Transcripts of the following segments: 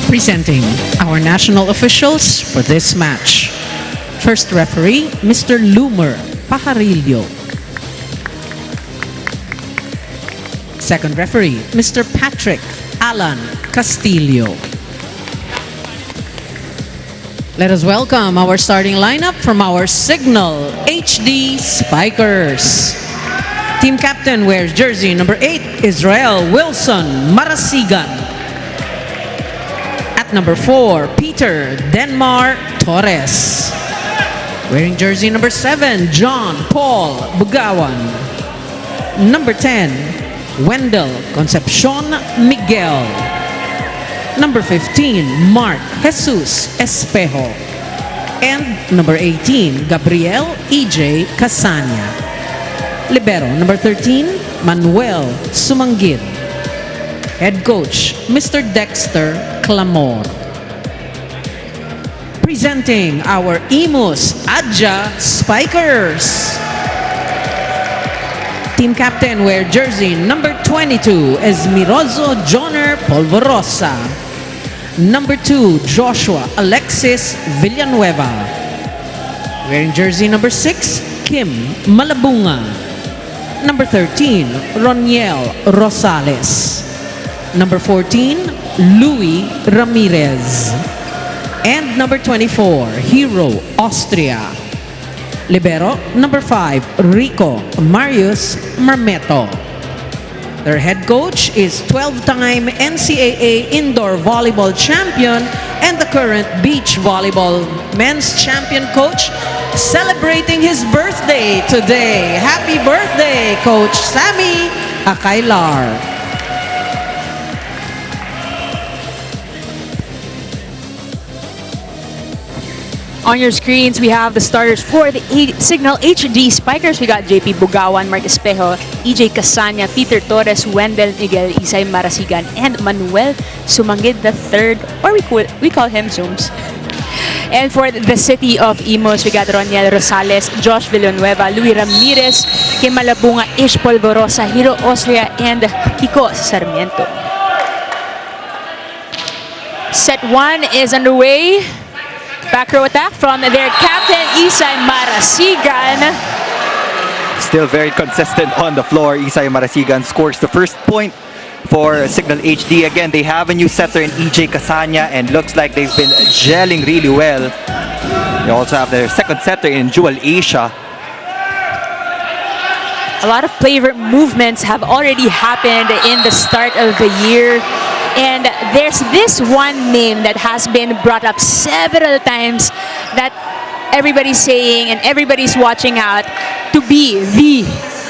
Presenting our national officials for this match. First referee, Mr. Lumer Pajarillo. Second referee, Mr. Patrick Alan Castillo. Let us welcome our starting lineup from our Signal HD Spikers. Team captain wears jersey number 8, Israel Wilson Marasigan. At number 4, Peter Denmar Torres. Wearing jersey number 7, John Paul Bugawan. Number 10, Wendell Concepcion Miguel. Number 15, Mark Jesus Espejo. And number 18, Gabriel E.J. Casanya. Libero, number 13, Manuel Sumanggid. Head coach, Mr. Dexter Clamor. Presenting our IMUS-IJAA Spikers. Team captain wear jersey number 22, Esmirozo Joner Polvorosa. Number 2, Joshua Alexis Villanueva. Wearing jersey number 6, Kim Malabunga. Number 13, Roniel Rosales. Number 14, Louis Ramirez. And number 24, Hero Austria. Libero, number 5, Rico Marius Marmeto. Their head coach is 12-time NCAA Indoor Volleyball Champion and the current Beach Volleyball Men's Champion coach, celebrating his birthday today. Happy birthday, Coach Sammy Akailar. On your screens, we have the starters for the Signal HD Spikers. We got JP Bugawan, Mark Espejo, EJ Casanya, Peter Torres, Wendell Miguel, Isay Marasigan, and Manuel Sumanggid III, or we call him Zooms. And for the city of Imus, we got Roniel Rosales, Josh Villanueva, Louis Ramirez, Kim Malabunga, Ish Polvorosa, Hero Austria, and Kiko Sarmiento. Set 1 is underway. Back row attack from their captain, Isay Marasigan. Still very consistent on the floor. Isay Marasigan scores the first point for Signal HD. Again, they have a new setter in EJ Casanya, and looks like they've been gelling really well. They also have their second setter in Jewel Asia. A lot of player movements have already happened in the start of the year. And there's this one name that has been brought up several times that everybody's saying and everybody's watching out to be the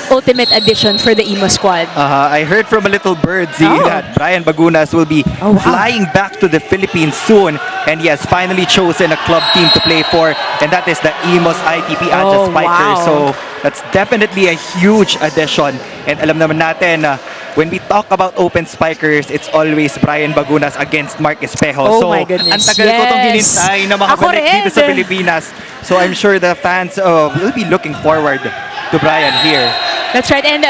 ultimate addition for the IMUS squad. I heard from a little bird that Brian Bagunas will be flying back to the Philippines soon, and he has finally chosen a club team to play for, and that is the IMUS-IJAA Spikers. So that's definitely a huge addition. And alam naman natin, when we talk about open spikers, it's always Brian Bagunas against Mark Espejo. Oh my goodness. Ang tagal ko itong hinintay na makabalik dito sa Pilipinas. So I'm sure the fans will be looking forward to Brian here. That's right. And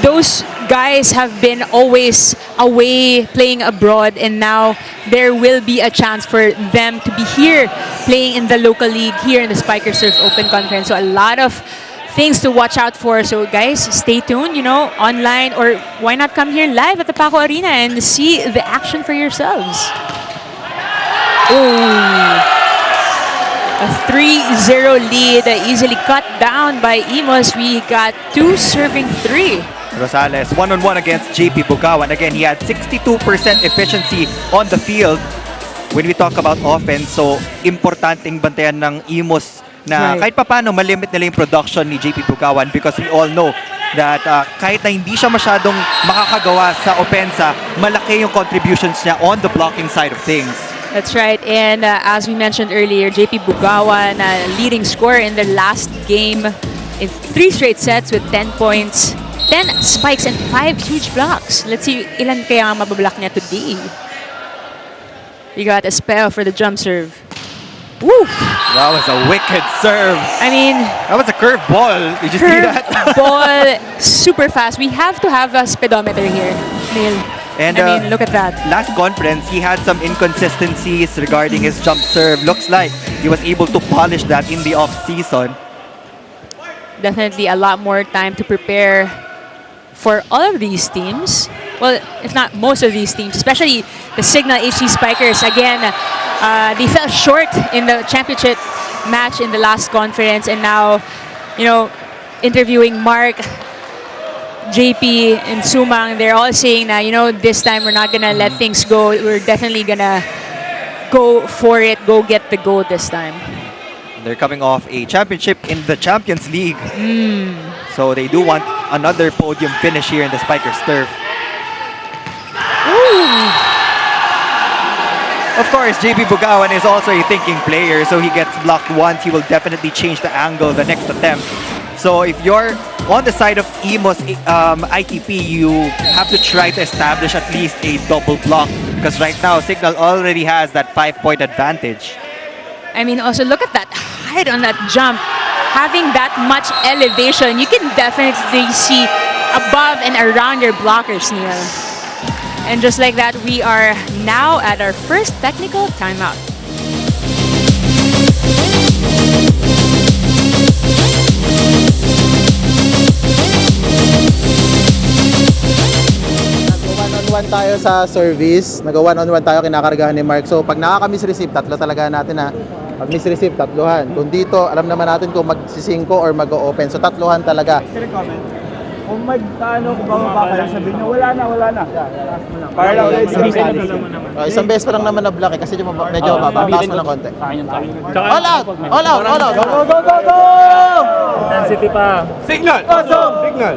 those guys have been always away playing abroad, and now there will be a chance for them to be here playing in the local league here in the Spiker Surf Open Conference. So a lot of things to watch out for. So guys, stay tuned, you know, online, or why not come here live at the Paco Arena and see the action for yourselves. Oh, a 3-0 lead easily cut down by IMUS. We got 2 serving 3. Rosales one-on-one against JP Bugawan. Again, he had 62% efficiency on the field. When we talk about offense, so importanteng bantayan ng IMUS na kahit papaano malimit nila yung production ni JP Bugawan, because we all know that kahit na hindi siya masyadong makakagawa sa opensa, malaki yung contributions niya on the blocking side of things. That's right. And as we mentioned earlier, JP Bugawan, leading scorer in their last game in 3 straight sets with 10 points, 10 spikes, and 5 huge blocks. Let's see ilan kaya ang mabablock niya today. We got Espejo for the jump serve. Woo! That was a wicked serve. I mean, that was a curve ball. Did you see that? Ball, super fast. We have to have a speedometer here, Neil. And I mean, look at that. last conference, he had some inconsistencies regarding his jump serve. Looks like he was able to polish that in the off-season. Definitely a lot more time to prepare for all of these teams. Well, if not most of these teams, especially the Signal HD Spikers. Again, they fell short in the championship match in the last conference, and now, you know, interviewing Mark, JP, and Sumang, they're all saying that, you know, this time we're not gonna let things go. We're definitely gonna go for it, go get the gold this time. They're coming off a championship in the Champions League. So they do want another podium finish here in the Spikers turf. Of course, JP Bugawan is also a thinking player, so he gets blocked once, he will definitely change the angle the next attempt. So if you're on the side of IMUS-IJAA, you have to try to establish at least a double block, because right now Signal already has that 5-point advantage. I mean, also look at that height on that jump. Having that much elevation, you can definitely see above and around your blockers, Neil. And just like that, we are now at our first technical timeout. Nag-one-on-one tayo sa service. Nag-one-on-one tayo, kinakargahan ni Mark. So, pag nakaka-misreceive, tatlo talaga natin ha. Pag misreceive, tatluhan. Kung dito, alam naman natin kung mag-5 or mag-open. So, tatluhan talaga. Kung mag-ano, kung bumaba ka lang, sabihin nyo, wala na. Para lang ulit sa misali. Isang beses pa lang naman na-block eh, kasi medyo bababas mo ng konti. All out! All out! All out! Go! Intensity pa. Signal! Signal!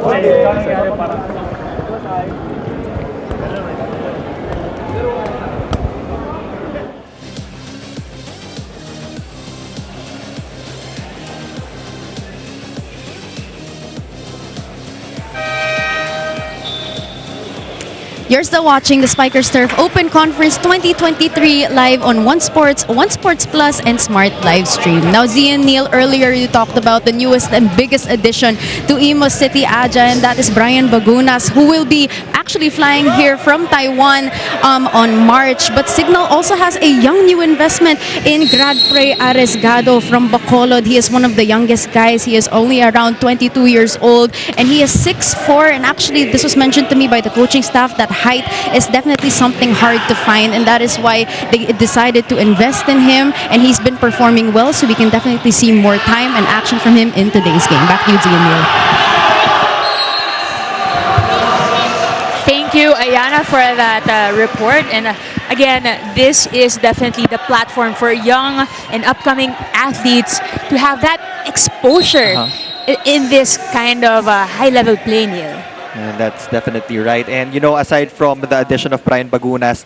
You're still watching the Spikers Turf Open Conference 2023 live on One Sports Plus, and Smart Live Stream. Now, Zian, Neil, earlier you talked about the newest and biggest addition to IMUS-IJAA, and that is Brian Bagunas, who will be actually flying here from Taiwan on March. But Signal also has a young new investment in Gradpre Aresgado from Bacolod. He is one of the youngest guys. He is only around 22 years old, and he is 6'4", and actually this was mentioned to me by the coaching staff that height is definitely something hard to find, and that is why they decided to invest in him, and he's been performing well, so we can definitely see more time and action from him in today's game. Back to you, Neil. Thank you, Ayana, for that report. And again, this is definitely the platform for young and upcoming athletes to have that exposure in this kind of high-level play, Neil. And that's definitely right. And you know, aside from the addition of Brian Bagunas,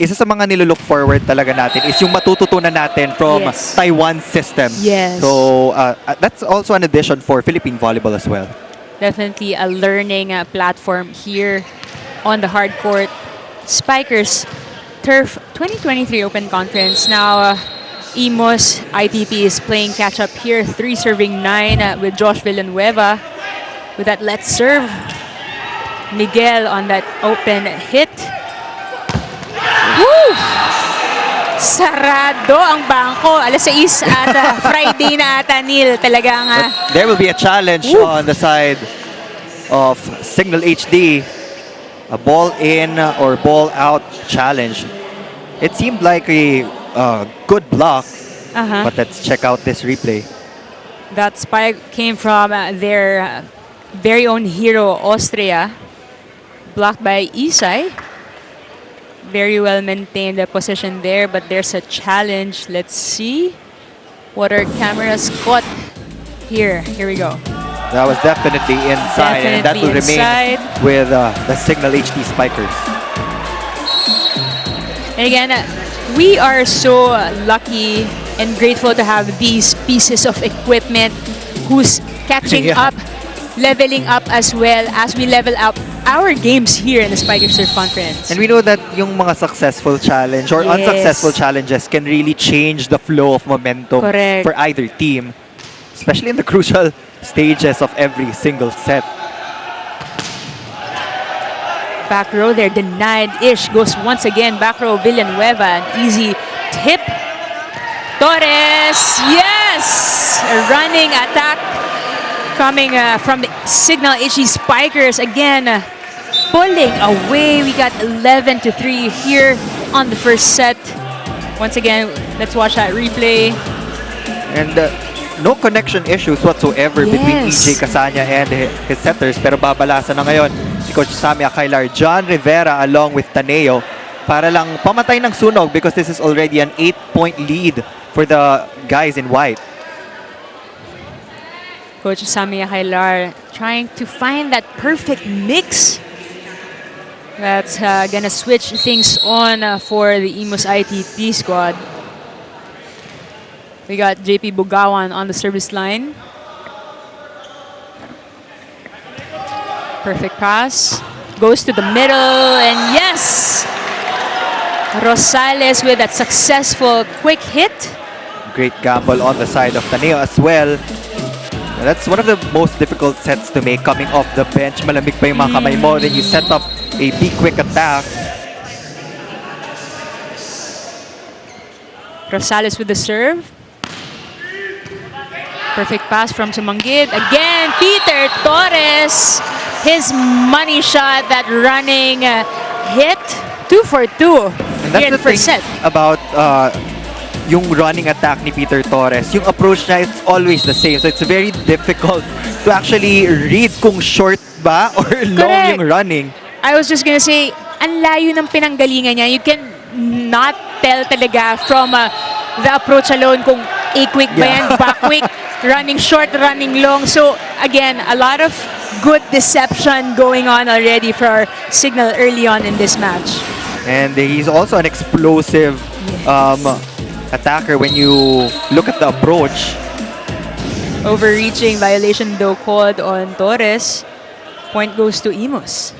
isa sa mga nilook forward talaga natin is yung matututunan natin from Taiwan's system. Yes. So that's also an addition for Philippine volleyball as well. Definitely A learning platform here on the hardcourt Spikers Turf 2023 Open Conference. Now, IMUS-IJAA is playing catch-up here, 3-9 with Josh Villanueva with that let's serve. Miguel on that open hit. Woo! Sarado ang bangko. Alas 6 at Friday na ata, Neil. Talagang... there will be a challenge on the side of Signal HD. A ball in or ball out challenge. It seemed like a good block, but let's check out this replay. That spike came from their very own hero, Austria. Blocked by Isai. Very well maintained the position there, but there's a challenge. Let's see what our cameras caught here. Here we go. That was definitely inside, and that will remain with the Signal HD Spikers. And again, we are so lucky and grateful to have these pieces of equipment who's catching up, leveling up as well as we level up our games here in the Spikers Turf Conference. And we know that yung mga successful challenge or unsuccessful challenges can really change the flow of momentum for either team, especially in the crucial stages of every single set. Back row there, denied. Ish goes once again. Back row, Villanueva. An easy tip. Torres, yes! A running attack coming from the Signal HG Spikers. Again, pulling away. We got 11-3 here on the first set. Once again, let's watch that replay. And no connection issues whatsoever between EJ Casanya and his setters. Pero babalasan na ngayon si Coach Sammy Akailar, John Rivera along with Taneo para lang pamatay ng sunog because this is already an 8-point lead for the guys in white. Coach Sammy Akailar trying to find that perfect mix that's gonna switch things on for the IMUS-IJAA squad. We got JP Bugawan on the service line. Perfect pass. Goes to the middle, and yes! Rosales with that successful quick hit. Great gamble on the side of Taneo as well. That's one of the most difficult sets to make coming off the bench. Malamig pa yung mga kamay mo. Then you set up a big quick attack. Rosales with the serve. Perfect pass from Sumanggid. Again, Peter Torres. His money shot, that running hit. 2 for 2 And that's here in the the first thing set. about yung running attack ni Peter Torres. Yung approach niya, it's always the same. So it's very difficult to actually read kung short ba or long Correct. yung running. I was just gonna say, ang layo ng pinanggalingan niya. You can not tell talaga from the approach alone kung A-quick ba yan, back-quick, running short, running long. So again, a lot of good deception going on already for our Signal early on in this match. And he's also an explosive attacker when you look at the approach. Overreaching violation though called on Torres. Point goes to IMUS.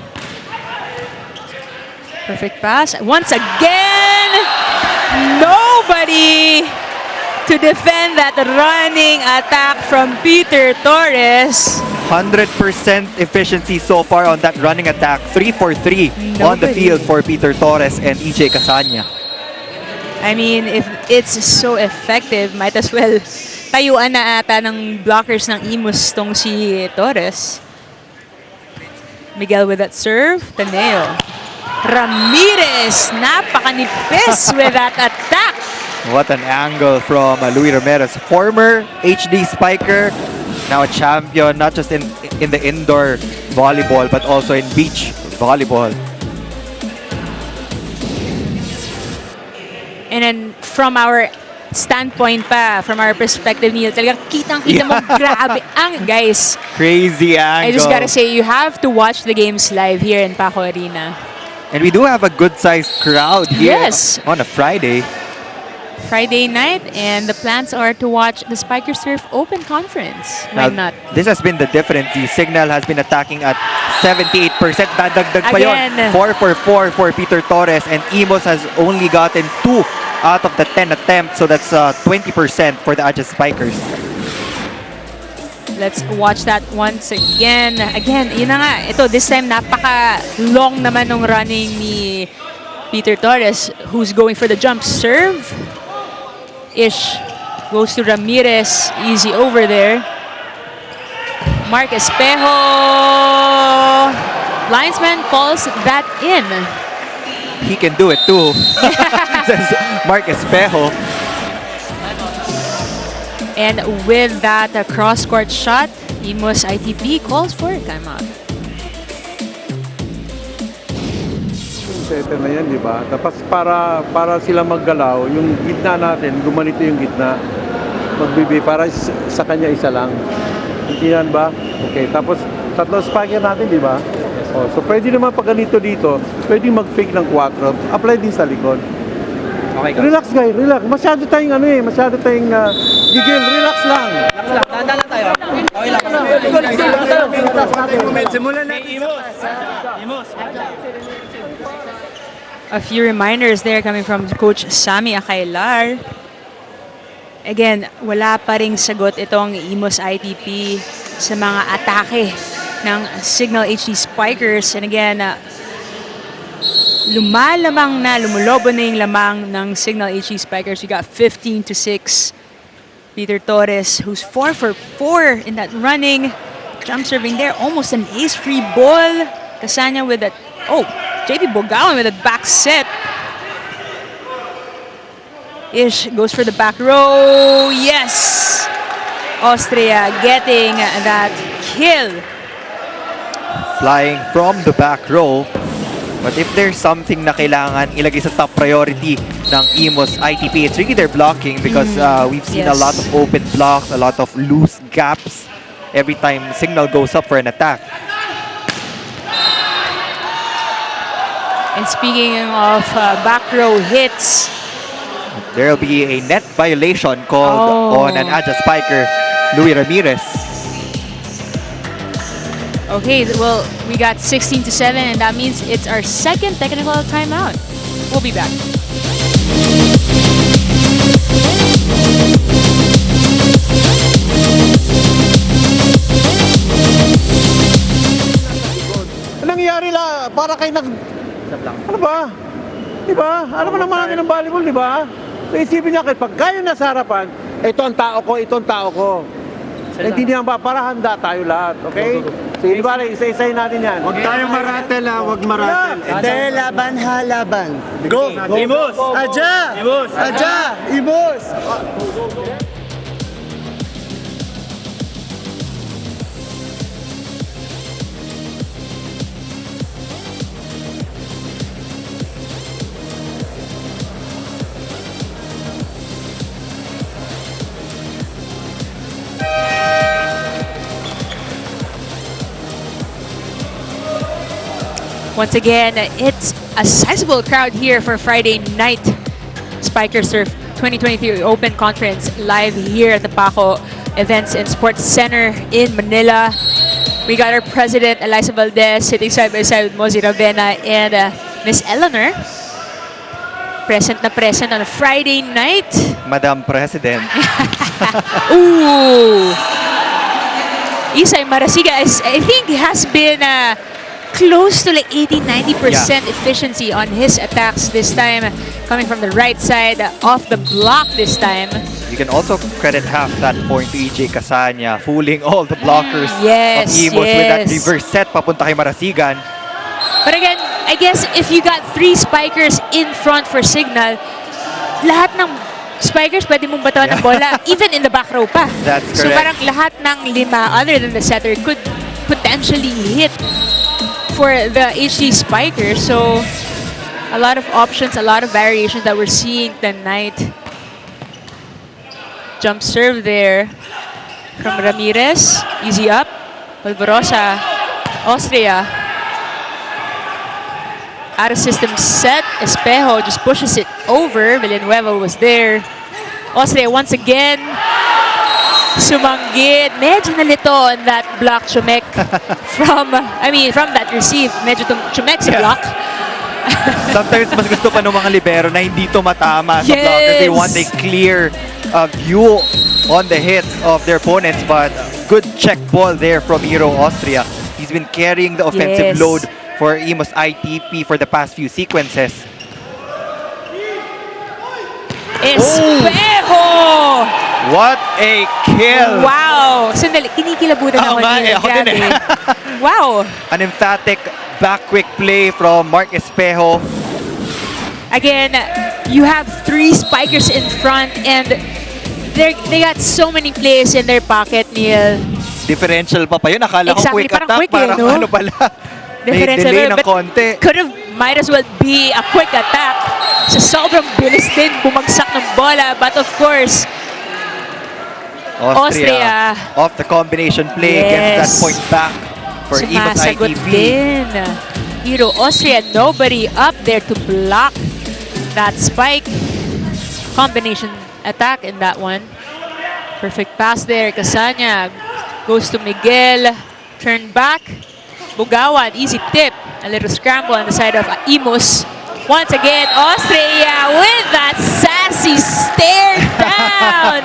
Perfect pass. Once again, nobody to defend that running attack from Peter Torres. 100% efficiency so far on that running attack. 3 for 3 on the field for Peter Torres and EJ Casanya. I mean, if it's so effective, might as well tayuan na ata ng blockers ng IMUS tong si Torres. Miguel with that serve. Taneo. Ramirez, napakanipis with that attack. What an angle from Luis Ramirez, former HD Spiker, now a champion not just in the indoor volleyball but also in beach volleyball. And then from our standpoint pa, from our perspective, Neil, talagang kitang-kita mo, grabe ang guys. Crazy angle. I just gotta say, you have to watch the games live here in Paco Arena. And we do have a good-sized crowd here on a Friday. Friday night, and the plans are to watch the Spiker Surf Open Conference. Why not? This has been the difference. The Signal has been attacking at 78%. Dadagdag pa yun. Again. 4 for 4 for Peter Torres, and IMUS has only gotten 2 out of the 10 attempts. So that's 20% for the IJAA Spikers. Let's watch that once again. Again, yun na nga. Ito, this time, napaka-long naman ng running ni Peter Torres, who's going for the jump serve. Ish goes to Ramirez. Easy over there. Mark Espejo. Linesman calls that in. He can do it too. Says Mark Espejo. And with that cross-court shot, IMUS-IJAA calls for a timeout. Setter na yan, di ba? Tapos para sila maggalaw, yung gitna natin, gumanito yung gitna. Magbibi, para sa kanya isa lang. Hindi yan ba? Okay, tapos tatlo spiker natin, di ba? Oh, so pwede naman pag ganito dito, pwede mag-fake ng 4. Apply din sa likod. Okay, Relax guys, relax. Masyado tayong masyado tayong gigil. Relax lang. Tanda lang tayo. Okay lang. Simulan natin. IMUS. A few reminders there coming from Coach Sammy Akailar. Again, wala pa ring sagot itong IMUS-IJAA sa mga atake ng Signal HD Spikers. And again, lumalamang na, lumulobo na yung lamang ng Signal HG Spikers. We got 15-6. Peter Torres, who's 4 for 4 in that running. Jump serving there, almost an ace-free ball. Kasanya with that, JP Bogawan with a back set. Ish goes for the back row, yes! Austria getting that kill. Flying from the back row. But if there's something na kailangan ilagay sa top priority ng IMUS-ITP, it's really their blocking because we've seen a lot of open blocks, a lot of loose gaps every time Signal goes up for an attack. And speaking of back row hits, there'll be a net violation called on an IMUS spiker, Louis Ramirez. okay, well, we got 16-7, and that means it's our second technical timeout. We'll be back. Anong nangyari la? Para kayo Ano ba? Diba? Alam mo naman natin ng volleyball, diba? So isipin niya kayo, pag kayo nasa harapan, ito ang tao ko, ito ang tao ko. Hindi niya ba? Para handa tayo lahat, okay? So di ba, isa-isayin natin yan. Huwag tayong maratel ha, huwag maratel. Hindi, laban ha, laban. Go! Imus! Aja! Imus! Aja! Imus! Once again, it's a sizable crowd here for Friday night Spiker Surf 2023 Open Conference live here at the Paco Events and Sports Center in Manila. We got our president, Eliza Valdez, sitting side by side with Mozi Ravena and Miss Eleanor. Present na present on a Friday night. Madam President. Ooh! Isay Marasiga, I think, has been close to like 80-90% efficiency on his attacks this time, coming from the right side off the block this time. You can also credit half that point to EJ Casanya, fooling all the blockers of IMUS with that reverse set papunta kay Marasigan. But again, I guess if you got 3 spikers in front for Signal, lahat ng spikers pwede mong batawan ng bola, even in the back row pa. That's correct. So parang lahat ng 5 other than the setter could potentially hit for the HG spiker. So a lot of options, a lot of variations that we're seeing tonight. Jump serve there from Ramirez. Easy up. Polvorosa. Austria. Out of system set. Espejo just pushes it over. Villanueva was there. Austria once again. Sumanggit. Medyo nalito on that block, Chumek. from that receive. Medyo Chumek si block. Sometimes mas gusto pa ng mga libero na hindi to matama sa blockers. They want a clear view on the hits of their opponents, but good check ball there from Hero Austria. He's been carrying the offensive load for IMUS-ITP for the past few sequences. Espejo! What a kill! Wow! Sandali, kinikilabutan ako niya. Grabe. Wow! An emphatic back quick play from Mark Espejo. Again, you have 3 spikers in front and they got so many plays in their pocket, Neil. Differential pa yun. Akala ko quick parang attack. Quick, parang no? ano pala. May Differential, delay ng but konti. might as well be a quick attack. So sobrang bilis din bumagsak ng bola. But of course, Austria off the combination play gets that point back for sumasagot IMUS-ITP. din. Hero Austria, nobody up there to block that spike. Combination attack in that one. Perfect pass there. Casanya goes to Miguel. Turn back. Bugawan, easy tip. A little scramble on the side of IMUS. Once again, Austria with that sassy stare down.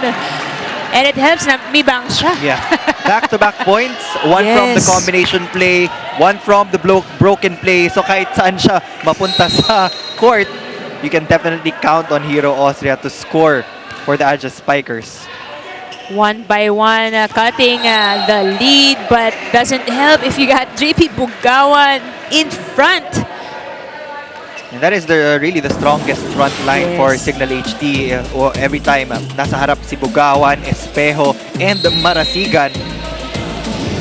And it helps na may bang siya. Yeah. Back-to-back points. One from the Yes. combination play, one from the broken play. So kahit saan siya mapunta sa court, you can definitely count on Hero Austria to score for the IMUS Spikers. One by one, cutting the lead, but doesn't help if you got JP Bugawan in front. And that is really the strongest front line Yes. for Signal HD. Every time nasa harap si Bugawan, Espejo, and Marasigan.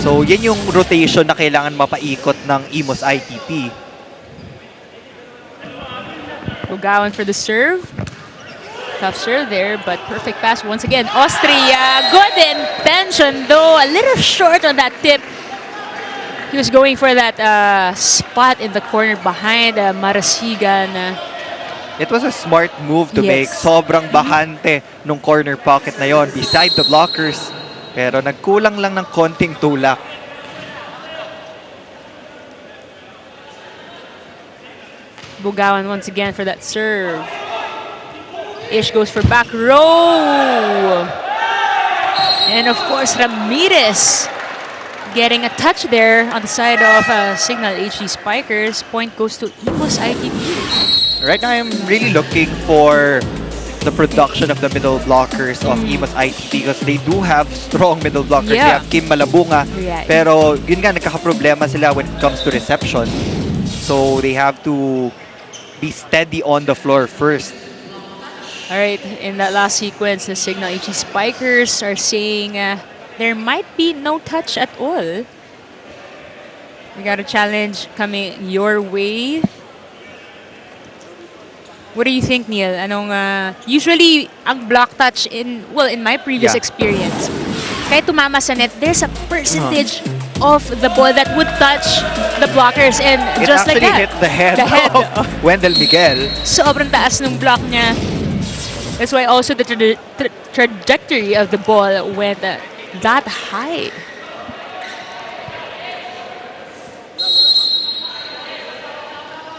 So yan yung rotation na kailangan mapaikot ng IMUS-ITP. Bugawan for the serve. Tough serve there, but perfect pass once again. Austria, good intention though, a little short on that tip. He was going for that spot in the corner behind Marasigan. It was a smart move to Yes. make. Sobrang bahante nung corner pocket na yon beside the blockers. Pero nagkulang lang ng konting tulak. Bugawan once again for that serve. Ish goes for back row. And of course, Ramirez getting a touch there on the side of Signal HD Spikers. Point goes to IMUS-ITP. Right now, I'm really looking for the production of the middle blockers of IMUS-ITP because they do have strong middle blockers. They Yeah. have Kim Malabunga. Yeah. Pero yun nga, nagkakaproblema sila when it comes to reception. So they have to be steady on the floor first. All right, in that last sequence, the Signal HD Spikers are saying there might be no touch at all. We got a challenge coming your way. What do you think, Neil? Anong usually ang block touch in my previous Yeah. experience, kahit tumama sa net, there's a percentage of the ball that would touch the blockers, and It just like actually that, hit the head, the head of Wendell Miguel. sobrang taas ng block niya. That's why also the trajectory of the ball went that high.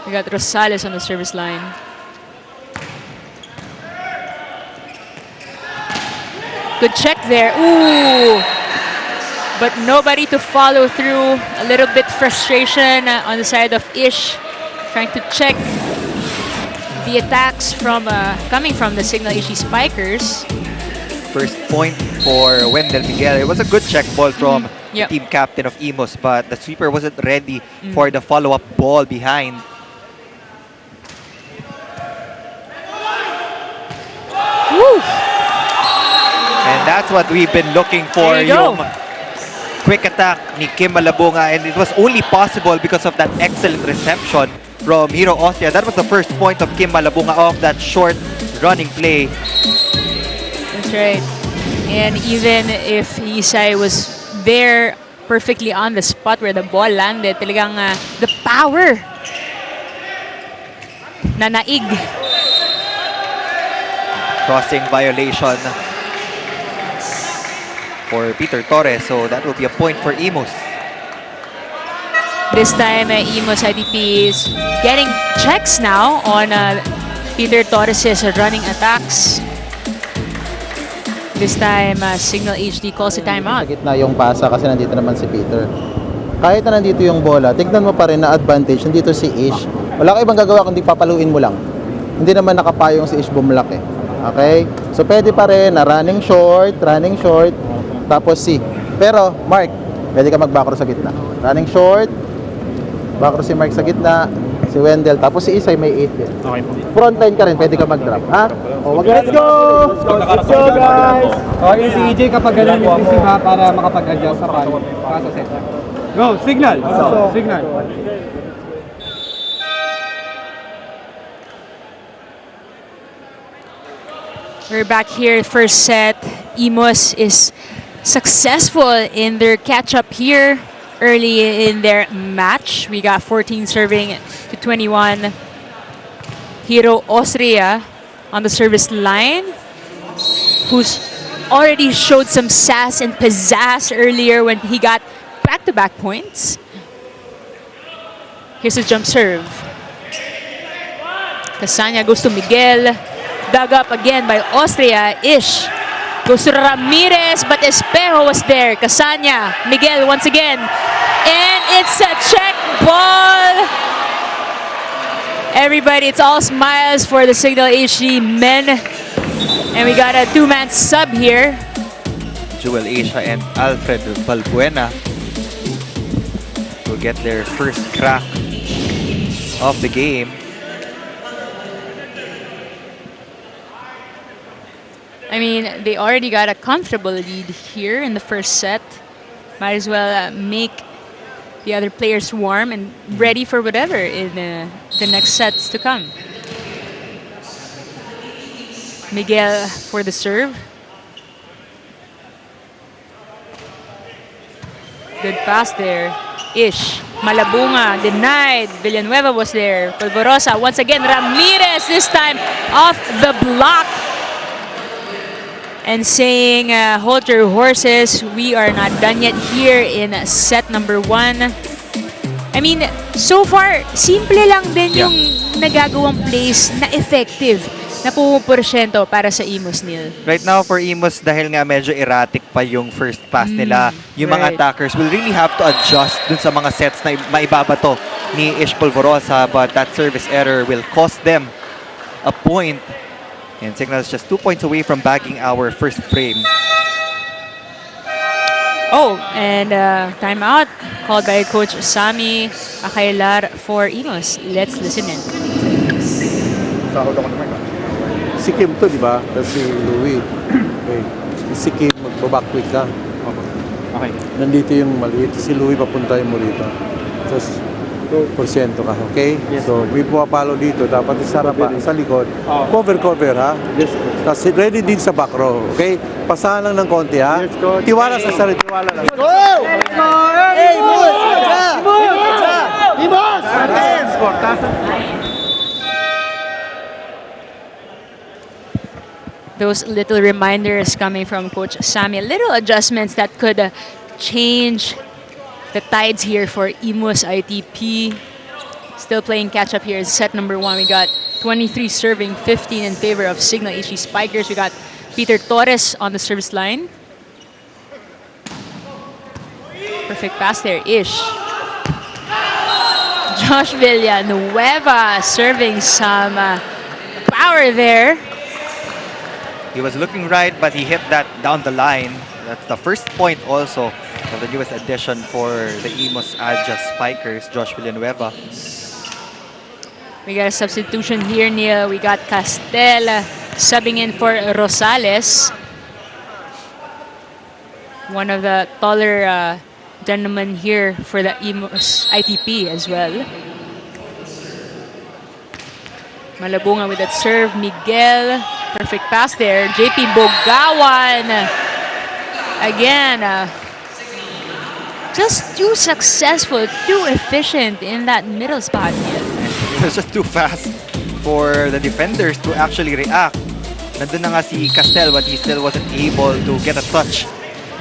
We got Rosales on the service line. Good check there. Ooh! But nobody to follow through. A little bit frustration on the side of Ish, trying to check the attacks from coming from the Signal HD Spikers. First point for Wendell Miguel. It was a good check ball from Yep. the team captain of IMUS, but the sweeper wasn't ready for the follow-up ball behind. Woo! And that's what we've been looking for. There you go. Yung quick attack ni Kim Malabunga, and it was only possible because of that excellent reception from Hero Austria. That was the first point of Kim Malabunga off that short running play. That's right. And even if Isay was there perfectly on the spot where the ball landed, talagang the power na naig. Crossing violation for Peter Torres, so that will be a point for IMUS. This time, IMUS-ITP is getting checks now on Peter Torres' running attacks. This time, Signal HD calls a Sa timeout. gitna yung pasa kasi nandito naman si Peter. Kahit na nandito yung bola, tignan mo pa rin na advantage. Nandito si Ish. Wala ka ibang gagawa kundi papaluin mo lang. Hindi naman nakapayong si Ish bumlock eh. Okay? So pwede pa rin na running short, tapos si. Pero, Mark, pwede ka mag-backrow sa gitna. Running short, backrow si Mark sa gitna, si Wendell, tapos si Isay may 8 din. Okay po. Frontline ka rin, pwede ka mag-drop. Ha? O, let's go! Let's go, guys! Okay, si EJ kapag ganun yung receive ha, para makapag-adjust sa pass set. Go, signal! Signal! We're back here, first set. IMUS is successful in their catch-up here early in their match. We got 14 serving to 21. Hero Austria on the service line, who's already showed some sass and pizzazz earlier when he got back-to-back points. Here's a jump serve. Casanya goes to Miguel. Dug up again by Austria. Ish Goes to Ramirez, but Espejo was there. Casanya, Miguel once again. And it's a check ball. Everybody, it's all smiles for the Signal HD men. And we got a two-man sub here. Jewel Asia and Alfred Valbuena will get their first crack of the game. I mean, they already got a comfortable lead here in the first set. Might as well make the other players warm and ready for whatever in the next sets to come. Miguel for the serve. Good pass there. Ish. Malabunga denied. Villanueva was there. Polvorosa once again. Ramirez this time off the block. And saying, hold your horses, we are not done yet here in set number 1. I mean, so far, simple lang din yung nagagawang plays na effective na pumuporsyento para sa IMUS, Neil. Right now for IMUS, dahil nga medyo erratic pa yung first pass nila, yung mga attackers will really have to adjust dun sa mga sets na maibabato ni Ish Polvorosa, but that service error will cost them a point. And Signal is just 2 points away from bagging our first frame. Oh, and timeout called by Coach Sammy Akailar for IMUS. Let's listen in. Si Kim to, di ba? Tapos si Louie. Okay. Si Kim, magbaback quick ka. Okay. Nandito yung maliit. Si Louie papunta yung mo rito. Tapos, porsyento ka, okay? Yes, so, may pumapalo dito. Dapat isara pa sa likod. Cover, ha? Yes, Tapos, ready din sa back row, okay? Pasahan lang ng konti, ha? Yes, coach. Tiwala sa sarili, tiwala lang. Go! Hey, boss! Boss! Those little reminders coming from Coach Sammy. Little adjustments that could change the tides here for IMUS ITP. Still playing catch up here in set number 1. We got 23 serving, 15 in favor of Signal HD Spikers. We got Peter Torres on the service line. Perfect pass there, Ish. Josh Villanueva serving some power there. He was looking right, but he hit that down the line. That's the first point also of the newest addition for the IMUS-IJAA Spikers, Josh Villanueva. We got a substitution here, Neil. We got Castel subbing in for Rosales. One of the taller gentlemen here for the IMUS ITP as well. Malabunga with that serve. Miguel. Perfect pass there. JP Bogawan. Again, just too successful, too efficient in that middle spot. It was just too fast for the defenders to actually react. Nandun na nga si Castel, but he still wasn't able to get a touch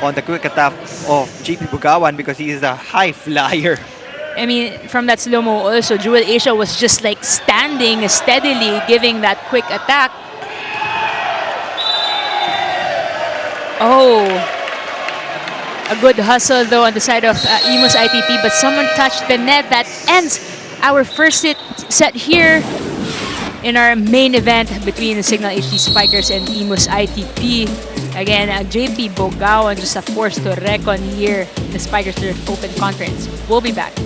on the quick attack of JP Bogawan because he is a high flyer. I mean, from that slow-mo also, Jewel Asia was just like standing steadily, giving that quick attack. Oh, a good hustle though on the side of IMUS ITP, but someone touched the net. That ends our first set here in our main event between the Signal HD Spikers and IMUS ITP. Again, JP Bogawan just a force to reckon here in the Spikers Open Conference. We'll be back.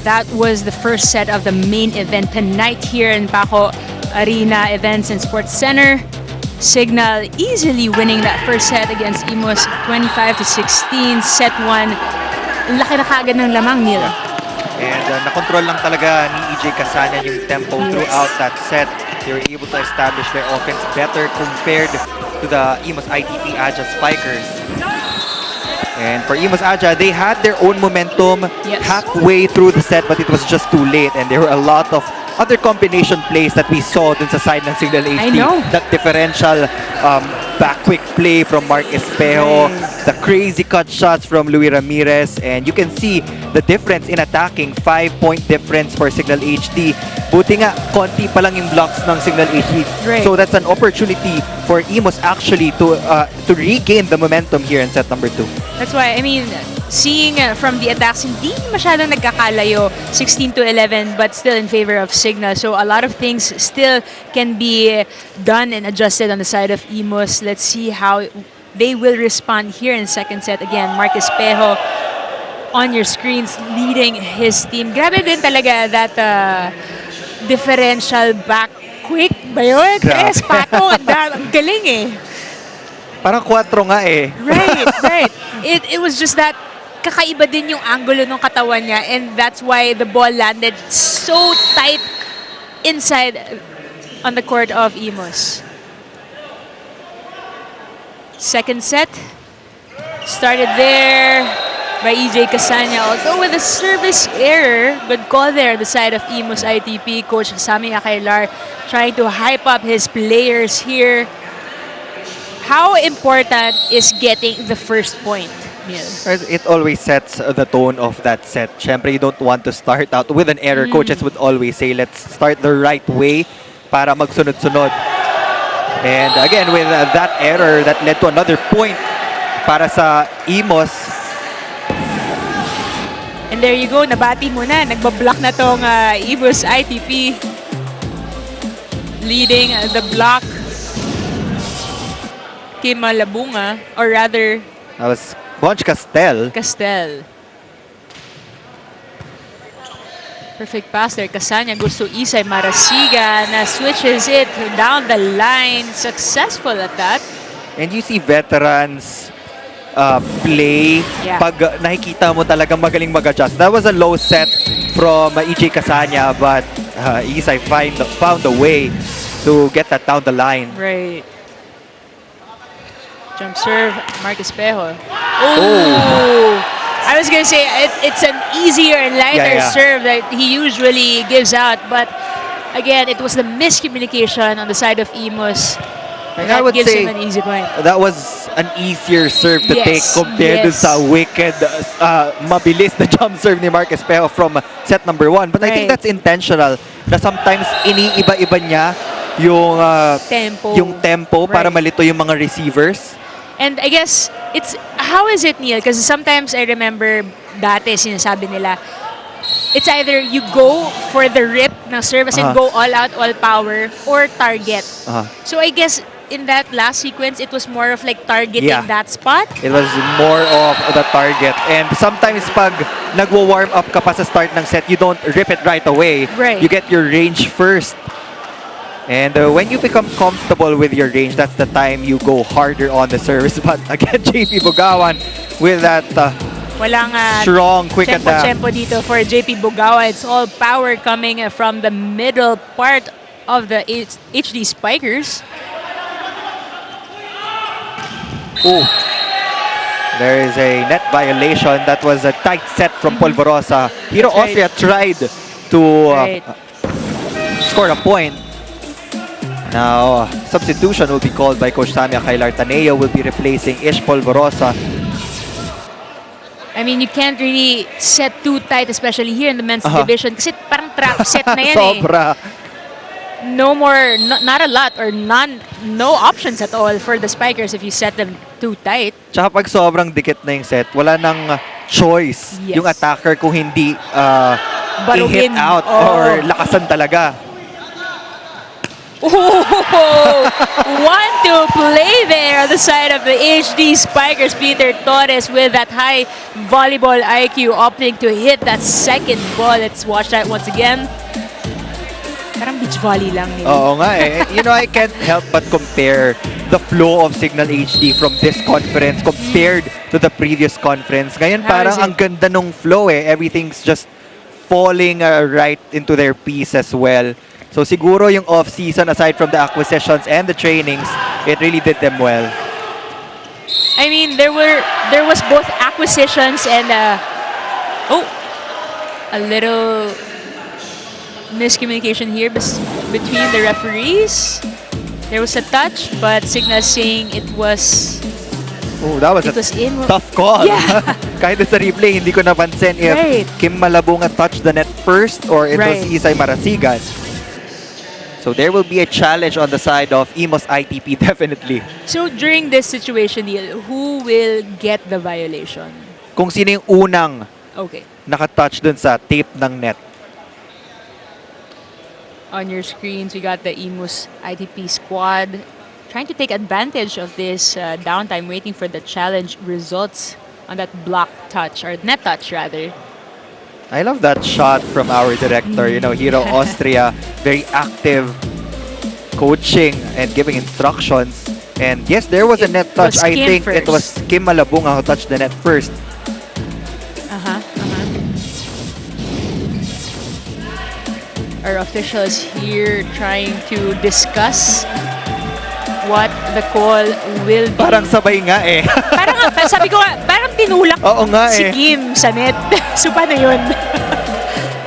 that was the first set of the main event tonight here in Paco Arena Events and Sports Center. Signal easily winning that first set against IMUS 25-16. Set 1. Laki na kagad ng lamang, Neil. And nakontrol lang talaga ni EJ Casania yung tempo throughout that set. They were able to establish their offense better compared to the IMUS-IJAA Spikers. And for IMUS-IJAA, they had their own momentum halfway through the set, but it was just too late. And there were a lot of other combination plays that we saw dun sa side ng Signal HD. I know. That differential back quick play from Mark Espejo, the crazy cut shots from Luis Ramirez, and you can see the difference in attacking. 5-point difference for Signal HD. Buti nga, konti pa lang yung blocks ng Signal HD. Right. So that's an opportunity for IMUS actually to regain the momentum here in set number 2. That's why, I mean, seeing from the attacks, hindi masyadong nagkakalayo, 16-11, but still in favor of Signal. So a lot of things still can be done and adjusted on the side of IMUS. Let's see how they will respond here in second set. Again, Mark Espejo on your screens leading his team. Grabe din talaga that differential back quick ba yun? Tres, patong, ang galing eh. Parang 4 nga eh. Right. It was just that kakaiba din yung angulo ng katawan niya, and that's why the ball landed so tight inside on the court of IMUS. Second set started there by EJ Casania, although with a service error. Good call there, the side of IMUS ITP. Coach Sammy Akailar trying to hype up his players here. How important is getting the first point, Neil? It always sets the tone of that set. Syempre, you don't want to start out with an error. Coaches would always say, let's start the right way para magsunod-sunod. And again, with that error, that led to another point para sa IMUS. And there you go, nabati mo na. Nagbablock na tong IMUS ITP. Leading the block. Kim Labunga, or rather... That was Bonch Castel. Perfect pass there. Casania goes to Isay Marasigan. Switches it down the line. Successful at that. And you see veterans play. Yeah. Pag nakikita mo talagang magaling mag-adjust. That was a low set from EJ Casania, but Isay found a way to get that down the line. Right. Jump serve, Mark Espejo. Oh! I was going to say, it's an easier and lighter serve that he usually gives out. But again, it was the miscommunication on the side of IMUS that gives him an easy point. That was an easier serve to take compared to sa wicked, mabilis na jump serve ni Mark Espejo from set number 1. But I think that's intentional. Na sometimes iniiba-iba niya yung tempo para malito yung mga receivers. And I guess, how is it, Neil? Because sometimes I remember dati sinasabi nila, it's either you go for the rip ng service and go all out, all power, or target. So I guess in that last sequence, it was more of like targeting that spot. It was more of the target. And sometimes pag nagwo-warm up ka pa sa start ng set, you don't rip it right away. Right. You get your range first. And when you become comfortable with your range, that's the time you go harder on the service. But again, JP Bugawan with that walang strong, quick attack. Tempo dito for JP Bugawan. It's all power coming from the middle part of the HD Spikers. Oh, there is a net violation. That was a tight set from Polvorosa. Hero Austria tried to score a point. Now, substitution will be called by Coach Sammy Akailar. Taneo will be replacing Ish Polvorosa. I mean, you can't really set too tight, especially here in the men's division. Kasi parang trap set na yan Sobra. No more, not a lot, or no options at all for the Spikers if you set them too tight. Tsaka pag sobrang dikit na yung set, wala nang choice yung attacker kung hindi i-hit out or lakasan talaga. Oh, one to play there on the side of the HD Spikers. Peter Torres with that high volleyball IQ opting to hit that second ball. Let's watch that once again. Parang beach volley lang nila. Oo nga eh. You know, I can't help but compare the flow of Signal HD from this conference compared to the previous conference. Ngayon How parang is it? ang ganda nung flow eh. Everything's just falling right into their piece as well. So siguro yung off-season, aside from the acquisitions and the trainings, it really did them well. I mean, there was both acquisitions and a little miscommunication here between the referees. There was a touch, but Signal saying it was Oh, that was it was in. tough call. Yeah. Kahit sa replay, hindi ko napansin if Right. Kim Malabunga touched the net first or it was Right. Isay Marasigan. So there will be a challenge on the side of IMUS-ITP, definitely. So during this situation, Neil, who will get the violation? Kung sino yung unang Okay. nakatouch dun sa tape ng net. On your screens, we got the IMUS-ITP squad trying to take advantage of this downtime, waiting for the challenge results on that block touch, or net touch rather. I love that shot from our director, you know, Hero Austria, very active, coaching and giving instructions. And yes, there was a It net touch. was I Kim think it was first. Kim Malabunga who touched the net first. Our officials here trying to discuss what the call will be. Parang sabay nga eh. Parang sabi ko nga, parang tinulak Oo nga si eh. Kim sa net. So paano yun?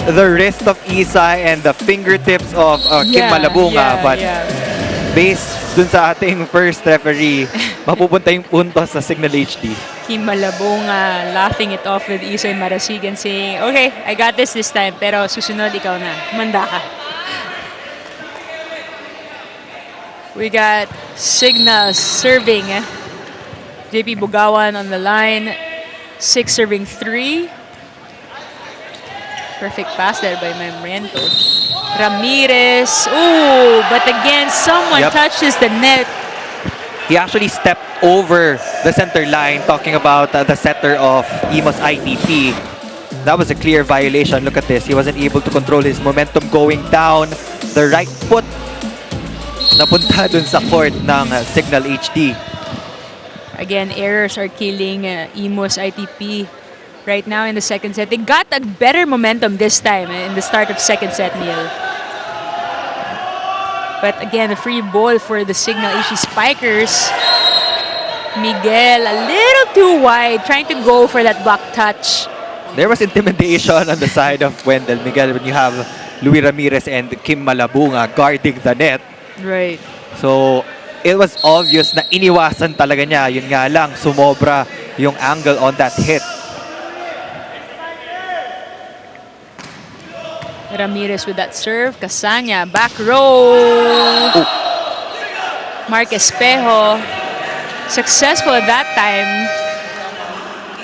The wrist of Isay and the fingertips of Kim Malabunga. But based dun sa ating first referee, mapupunta yung punto sa Signal HD. Kim Malabunga laughing it off with Isay Marasigan saying, okay, I got this time, pero susunod ikaw na. Manda ka. We got Signal serving. JP Bugawan on the line. 6 serving 3. Perfect pass there by Memriento. Ramirez. Ooh, but again, someone Yep. touches the net. He actually stepped over the center line, talking about the setter of IMUS-ITP. That was a clear violation. Look at this. He wasn't able to control his momentum going down. The right foot napunta dun sa court ng Signal HD. Again, errors are killing IMUS-ITP right now in the second set. They got a better momentum this time in the start of second set, Neil. But again, a free ball for the Signal HD Spikers. Miguel a little too wide, trying to go for that block touch. There was intimidation on the side of Wendell Miguel when you have Luis Ramirez and Kim Malabunga guarding the net. Right. So, it was obvious na iniwasan talaga niya. Yun nga lang, sumobra yung angle on that hit. Ramirez with that serve. Casanya, back row. Oh. Mark Espejo, successful at that time.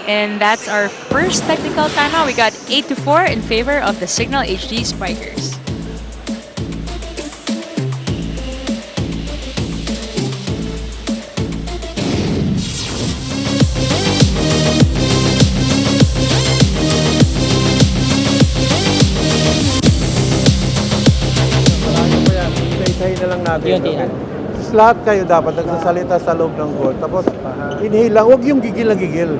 And that's our first technical timeout. We got 8-4 in favor of the Signal HD Spikers. Isa-isahin na lang natin. Okay? Lahat kayo dapat nagsasalita sa loob ng court. Tapos, inhale lang. Huwag yung gigil na gigil.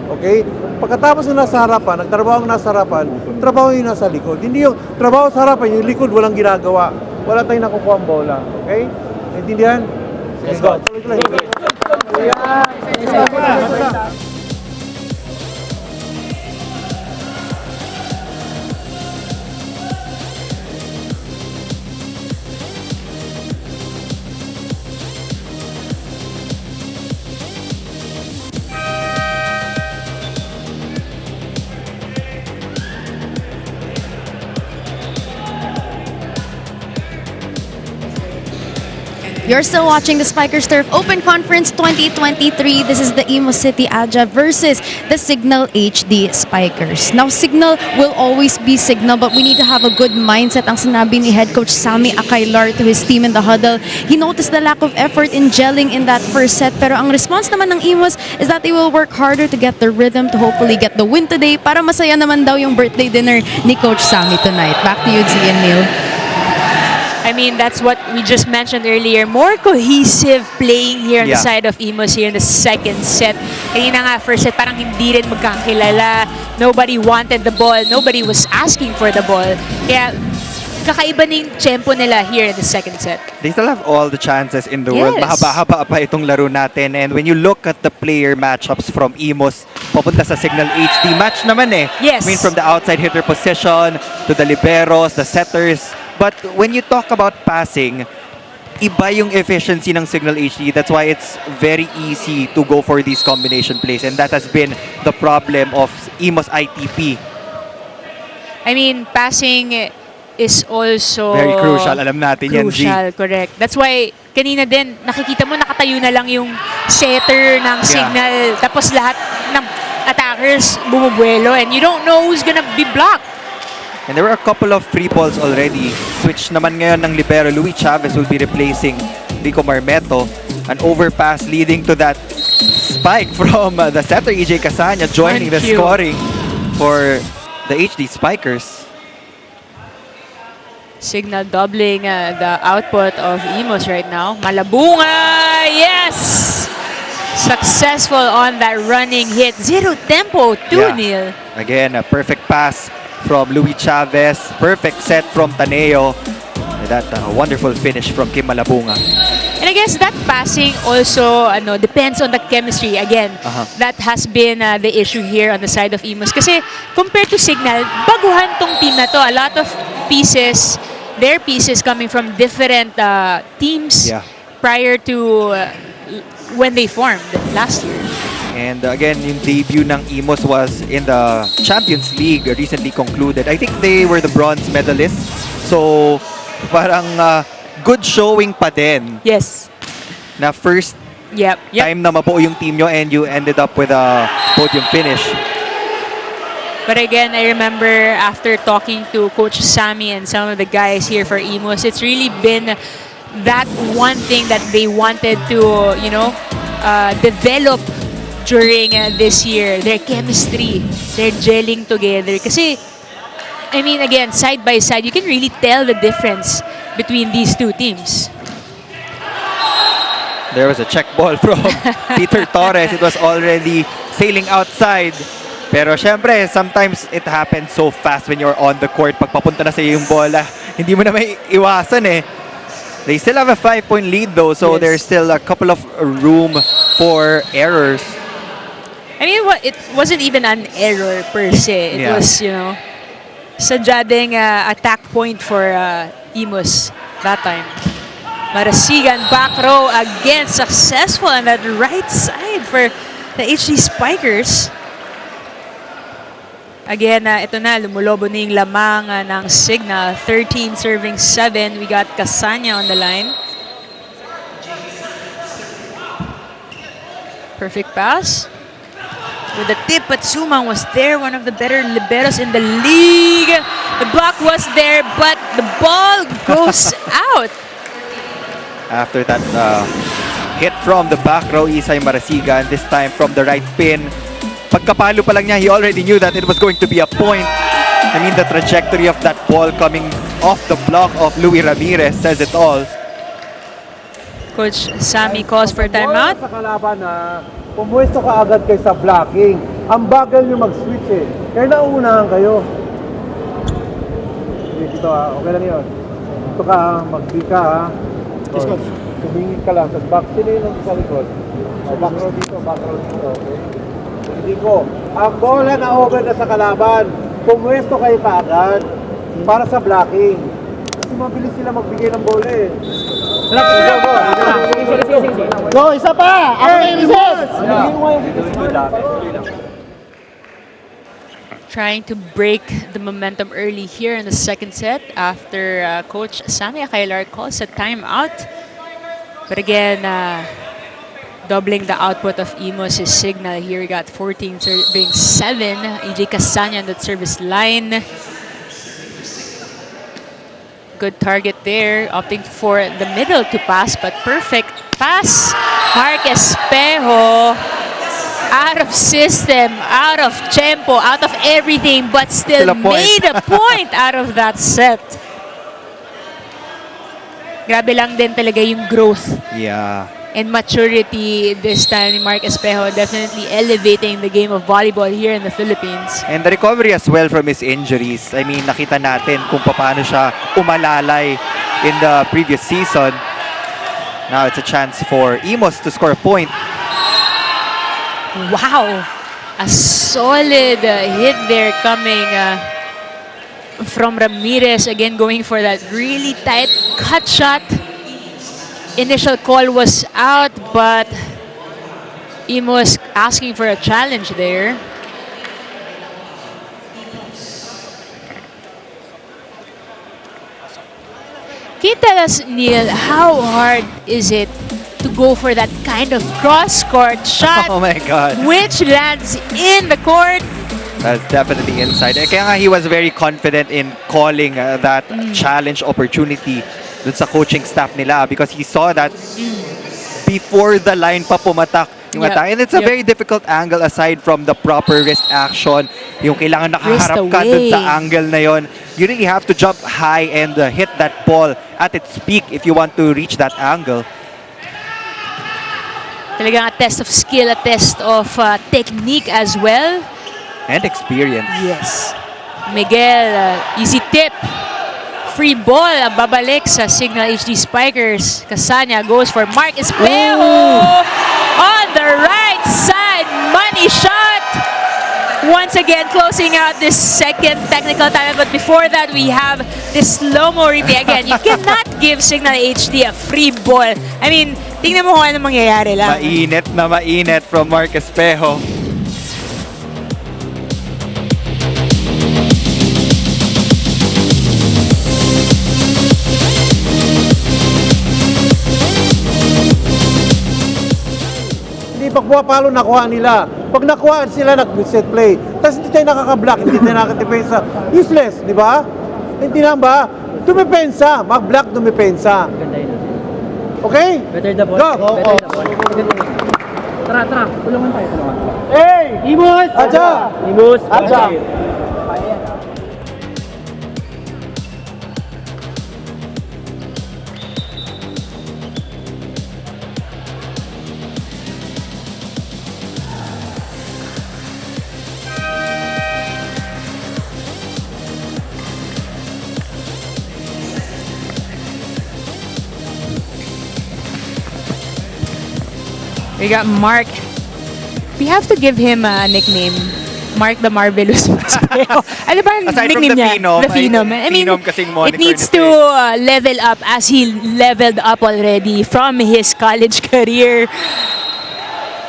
Okay? Pagkatapos na nasa harapan, nagtrabaho ang nasa harapan, trabaho yung nasa likod. Hindi yung trabaho sa harapan, yung likod walang ginagawa. Wala tayong nakukuha ang bola. Okay? Naintindihan? Let's go. You're still watching the Spikers Turf Open Conference 2023. This is the IMUS-IJAA versus the Signal HD Spikers. Now, Signal will always be Signal, but we need to have a good mindset. Ang sinabi ni head coach Sammy Akailar to his team in the huddle. He noticed the lack of effort in gelling in that first set, pero ang response naman ng IMUS is that they will work harder to get the rhythm to hopefully get the win today para masaya naman daw yung birthday dinner ni Coach Sammy tonight. Back to you, Z and Neil. I mean, that's what we just mentioned earlier. More cohesive playing here on the Yeah. side of IMUS here in the second set. Kanina nga, first set, parang hindi rin magkakilala. Nobody wanted the ball. Nobody was asking for the ball. Kaya, kakaiba na yung tempo nila here in the second set. They still have all the chances in the world. Yes. Mahaba-haba pa itong laro natin. And when you look at the player matchups from IMUS, papunta sa Signal HD, match naman eh. Yes. I mean, from the outside hitter position to the liberos, the setters. But when you talk about passing, iba yung efficiency ng Signal HD. That's why it's very easy to go for these combination plays. And that has been the problem of IMUS ITP. I mean, passing is also Very crucial. Alam natin yan, Z. crucial, correct. That's why, kanina din, nakikita mo, nakatayo na lang yung setter ng Signal. Tapos lahat ng attackers bumubuelo and you don't know who's gonna be blocked. And there were a couple of free balls already. Switch naman ngayon ng libero. Luis Chavez will be replacing Rico Marmeto. An overpass leading to that spike from the setter, EJ Casanya, joining the Thank you. scoring for the HD Spikers. Signal doubling the output of IMUS right now. Malabunga! Yes! Successful on that running hit. Zero tempo, 2-0. Again, a perfect pass from Luis Chavez. Perfect set from Taneo. And that wonderful finish from Kim Malabunga. And I guess that passing also depends on the chemistry. Again, that has been the issue here on the side of IMUS. Kasi compared to Signal, baguhan tong team na to. A lot of pieces, their pieces coming from different teams prior to when they formed last year. And again, yung debut ng IMUS was in the Champions League recently concluded. I think they were the bronze medalists. So, parang good showing pa din. Yes. Na first time na mabuo yung team nyo and you ended up with a podium finish. But again, I remember after talking to Coach Sammy and some of the guys here for IMUS, it's really been that one thing that they wanted to, develop during this year. Their chemistry, their gelling together. Kasi, I mean, again, side by side, you can really tell the difference between these two teams. There was a check ball from Peter Torres. It was already sailing outside. Pero syempre, sometimes it happens so fast when you're on the court. Pag papunta na sa yung bola, hindi mo na may iwasan eh. They still have a 5-point lead though, so there's still a couple of room for errors. I mean, it wasn't even an error per se. It was, sadya ding attack point for IMUS that time. Marasigan back row again, successful on that right side for the HD Spikers. Again, ito na, lumulobo na yung lamang ng Signal. 13 serving 7. We got Casanya on the line. Perfect pass. With the tip, but Sumang was there, one of the better liberos in the league. The block was there, but the ball goes out. After that hit from the back row, Isay Marasigan, this time from the right pin. Pagkapalo pa lang niya, he already knew that it was going to be a point. I mean, the trajectory of that ball coming off the block of Louis Ramirez says it all. Coach Sammy calls for timeout. Sa kalaban na pumuwesto ka agad kayo sa blocking. Ang bagal nyo mag-switch eh. Kaya nauunahan kayo. Dito okay lang yun. Dito ka, mag-free ka ha. Tumingin ka lang sa back. Sino yun ang sa likod? Back row dito, okay. Hindi ko. Ang bola na over na sa kalaban. Pumuwesto kayo kaagad para sa blocking. Kasi mabilis sila magbigay ng bola eh. Go, isa pa! Ako na yung reset! Trying to break the momentum early here in the second set after Coach Sammy Akailar calls a timeout. But again, doubling the output of IMUS is Signal. Here we got 14 serving 7. EJ Casanya on that service line. Good target there. Opting for the middle to pass, but perfect pass. Mark Espejo. Out of system, out of tempo, out of everything, but still made a point out of that set. Grabe lang din talaga yung growth. Yeah. And maturity this time ni Mark Espejo, definitely elevating the game of volleyball here in the Philippines. And the recovery as well from his injuries. I mean, nakita natin kung paano siya umalalay in the previous season. Now it's a chance for IMUS to score a point. Wow! A solid hit there coming from Ramirez. Again, going for that really tight cut shot. Initial call was out, but IMUS asking for a challenge there. Can you tell us, Neil, how hard is it to go for that kind of cross-court shot? Oh my God. Which lands in the court. That's definitely inside. Kaya nga he was very confident in calling that challenge opportunity dun sa coaching staff nila because he saw that before the line pa pumatak yung attack. And it's a very difficult angle aside from the proper wrist action. Yung kailangan nakaharap ka dun sa angle na yon. You really have to jump high and hit that ball at its peak if you want to reach that angle. Talagang a test of skill, a test of technique as well. And experience. Yes. Miguel, easy tip. Free ball, babalik sa Signal HD Spikers. Casanya goes for Mark Espejo. On the right side, money shot. Once again, closing out this second technical time. But before that, we have this slow-mo replay. Again, you cannot give Signal HD a free ball. I mean, tingnan mo kung ano mangyayari lang. Mainit na mainit from Mark Espejo. Pag pumapalo, nakuha nila. Pag nakuha sila, nag-set play. Tapos hindi tayo nakaka-block, hindi tayo nakaka-depensa. Useless, di ba? Hindi na ba? Dumipensa. Mag-block, dumipensa. Okay? Better the ball. Go! Better the ball. Tara. Tulungan tayo. Hey! IMUS-IJAA! IMUS-IJAA! We got Mark. We have to give him a nickname. Mark the Marvelous Espejo. Ano ba ang Aside from nickname the niya? Phenom, The Phenom. I mean, Phenom kasing it moniker needs nito to level up as he leveled up already from his college career.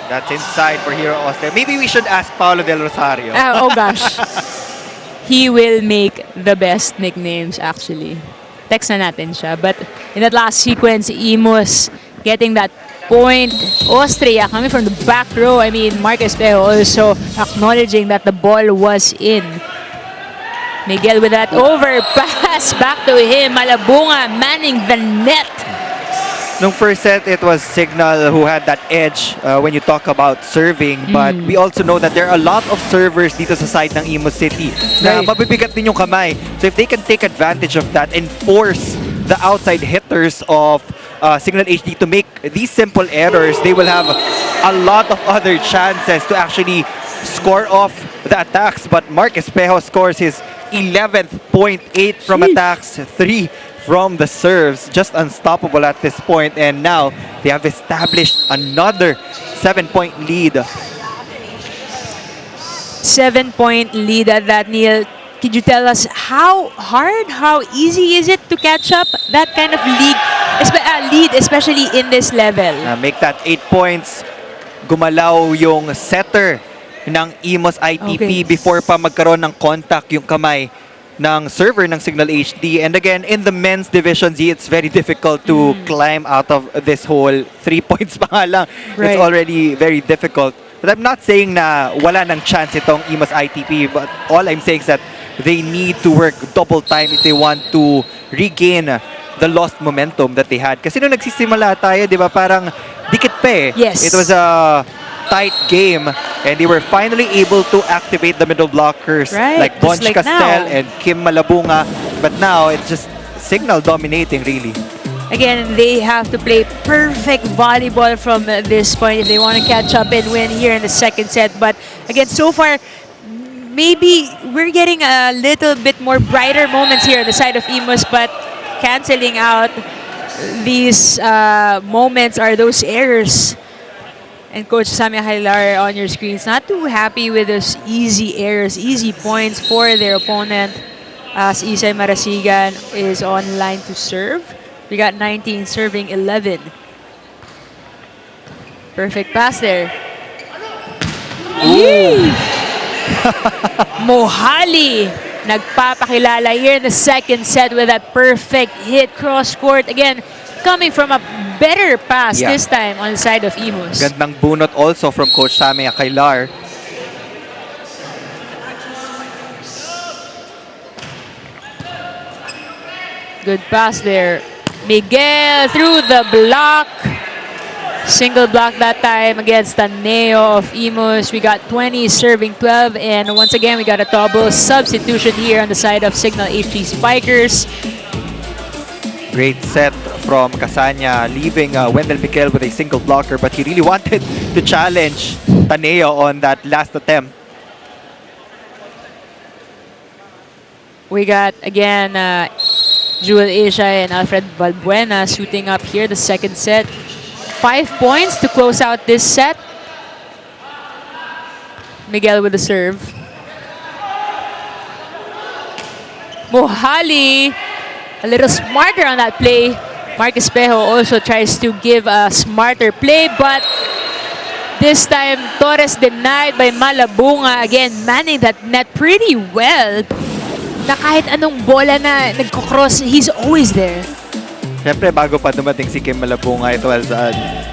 That's inside for Hero Austria. Maybe we should ask Paolo Del Rosario. Oh gosh. He will make the best nicknames actually. Text na natin siya. But in that last sequence, IMUS getting that point. Austria coming from the back row. I mean, Mark Espejo also acknowledging that the ball was in. Miguel with that overpass. Back to him. Malabunga manning the net. Nung first set, it was Signal who had that edge when you talk about serving. But we also know that there are a lot of servers dito sa side ng IMUS City na mabibigat din yung kamay. So if they can take advantage of that and force the outside hitters of Signal HD to make these simple errors, they will have a lot of other chances to actually score off the attacks. But Mark Espejo scores his 11th point, 8 from attacks, 3 from the serves. Just unstoppable at this point. And now they have established another 7-point lead. 7-point lead at that, Neil. Could you tell us how hard, how easy is it to catch up that kind of lead, especially in this level? Make that 8 points. Gumalaw yung setter ng IMUS ITP before pa magkaroon ng contact yung kamay ng server ng Signal HD. And again, in the men's division Z, it's very difficult to climb out of this hole. 3 points pa nga lang. Right. It's already very difficult. But I'm not saying na wala ng chance itong IMUS ITP, but all I'm saying is that they need to work double time if they want to regain the lost momentum that they had. Kasi nung nagsisimula tayo, di ba, parang dikit pa eh. Yes. It was a tight game, and they were finally able to activate the middle blockers Right, like just Bonch like Castel now. and Kim Malabunga. But now, it's just Signal dominating, really. Again, they have to play perfect volleyball from this point if they want to catch up and win here in the second set. But again, so far, maybe we're getting a little bit more brighter moments here on the side of IMUS, but canceling out these moments are those errors. And Coach Samia Hilar on your screens, not too happy with those easy errors, easy points for their opponent as Isay Marasigan is online to serve. We got 19 serving 11. Perfect pass there. Yee! Mohali nagpapakilala here in the second set with that perfect hit cross court. Again, coming from a better pass this time on the side of IMUS. Gandang bunot also from Coach Samia Kailar. Good pass there. Miguel through the block. Single block that time against Taneo of IMUS. We got 20 serving 12. And once again, we got a double substitution here on the side of Signal HD Spikers. Great set from Casanya, leaving Wendell Miguel with a single blocker, but he really wanted to challenge Taneo on that last attempt. We got, again, Jewel Asia and Alfred Valbuena suiting up here the second set. 5 points to close out this set. Miguel with the serve. Mohali, a little smarter on that play. Mark Espejo also tries to give a smarter play, but this time Torres denied by Malabunga. Again, manning that net pretty well. Na kahit anong bola na nagko-cross, he's always there. Siyempre, bago pa dumating si Kim Malabunga, it was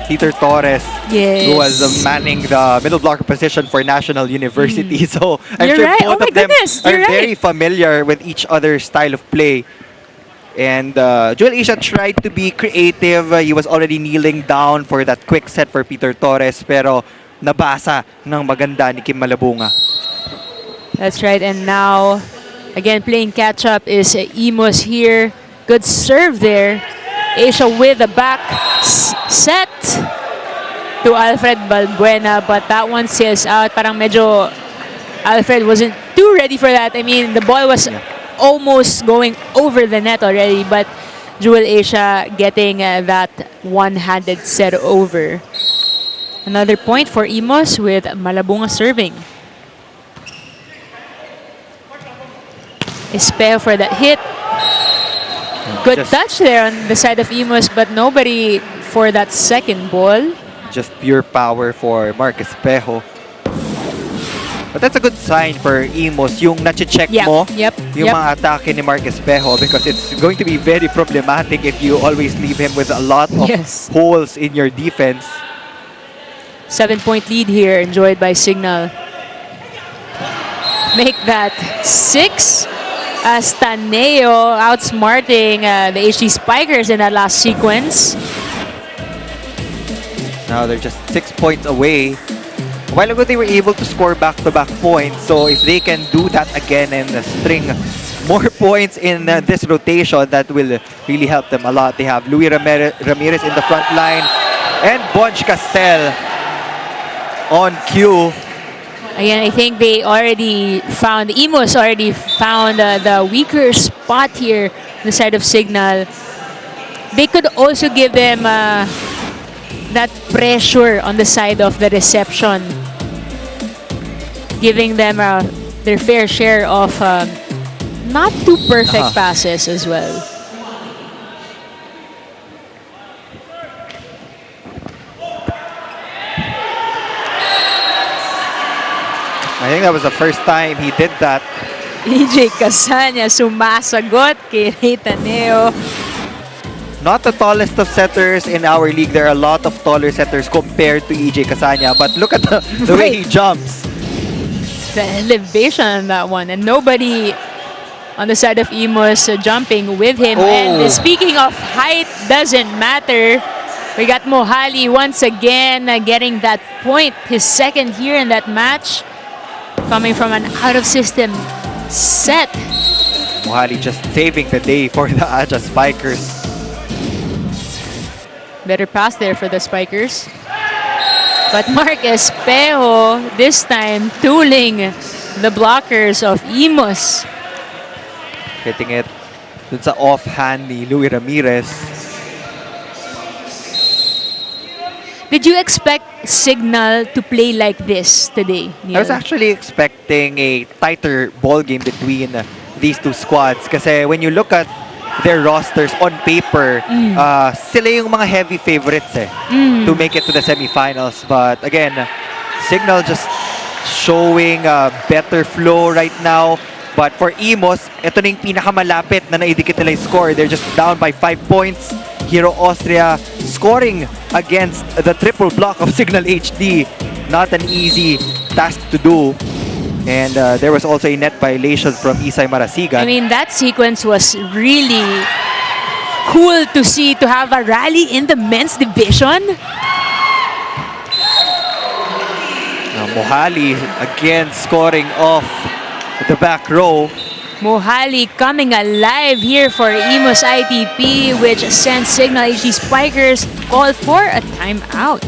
Peter Torres Yes. who was manning the middle blocker position for National University. So I'm You're sure right. both Oh my of them goodness, are you're very right. familiar with each other's style of play. And Joel Asia tried to be creative. He was already kneeling down for that quick set for Peter Torres, pero nabasa ng maganda ni Kim Malabunga. That's right. And now, again, playing catch-up is IMUS here. Good serve there. Asia with the back set to Alfred Valbuena, but that one sails out. Parang medyo Alfred wasn't too ready for that. I mean, the ball was almost going over the net already, but Jewel Asia getting that one-handed set over. Another point for IMUS with Malabunga serving. Espejo for that hit. Good touch there on the side of IMUS, but nobody for that second ball. Just pure power for Mark Espejo. But that's a good sign for IMUS, yung nache-check mo yung mga atake ni Mark Espejo, because it's going to be very problematic if you always leave him with a lot of holes in your defense. 7-point lead here, enjoyed by Signal. Make that 6 as Taneo outsmarting the HD Spikers in that last sequence. Now they're just 6 points away. A while ago, they were able to score back-to-back points. So if they can do that again and string more points in this rotation, that will really help them a lot. They have Luis Ramirez in the front line and Bonch Castel on cue. Again, I think they already found, IMUS already found the weaker spot here on the side of Signal. They could also give them that pressure on the side of the reception, giving them their fair share of not too perfect passes as well. I think that was the first time he did that EJ Casanya sumasagot kay Reytaneo. Not the tallest of setters in our league. There are a lot of taller setters compared to EJ Casanya. But look at the way he jumps. The elevation on that one. And nobody on the side of IMUS jumping with him. And speaking of height, doesn't matter. We got Mohali once again getting that point. His second here in that match. Coming from an out-of-system set. Mohali just saving the day for the IJAA Spikers. Better pass there for the Spikers. But Mark Espejo this time tooling the blockers of IMUS. Hitting it dun sa offhand ni Louie Ramirez. Did you expect CIGNAL to play like this today, Neil? I was actually expecting a tighter ball game between these two squads. Kasi when you look at their rosters on paper, sila yung mga heavy favorites to make it to the semifinals. But again, CIGNAL just showing a better flow right now. But for IMUS, ito na yung pinakamalapit na naidikit nila yung score. They're just down by 5 points. Hero Austria scoring against the triple block of CIGNAL HD. Not an easy task to do. And there was also a net violation from Isay Marasigan. I mean, that sequence was really cool to see, to have a rally in the men's division. Mohali again scoring off the back row. Mohali coming alive here for IMUS-ITP, which sends CIGNAL HD Spikers to call for a timeout.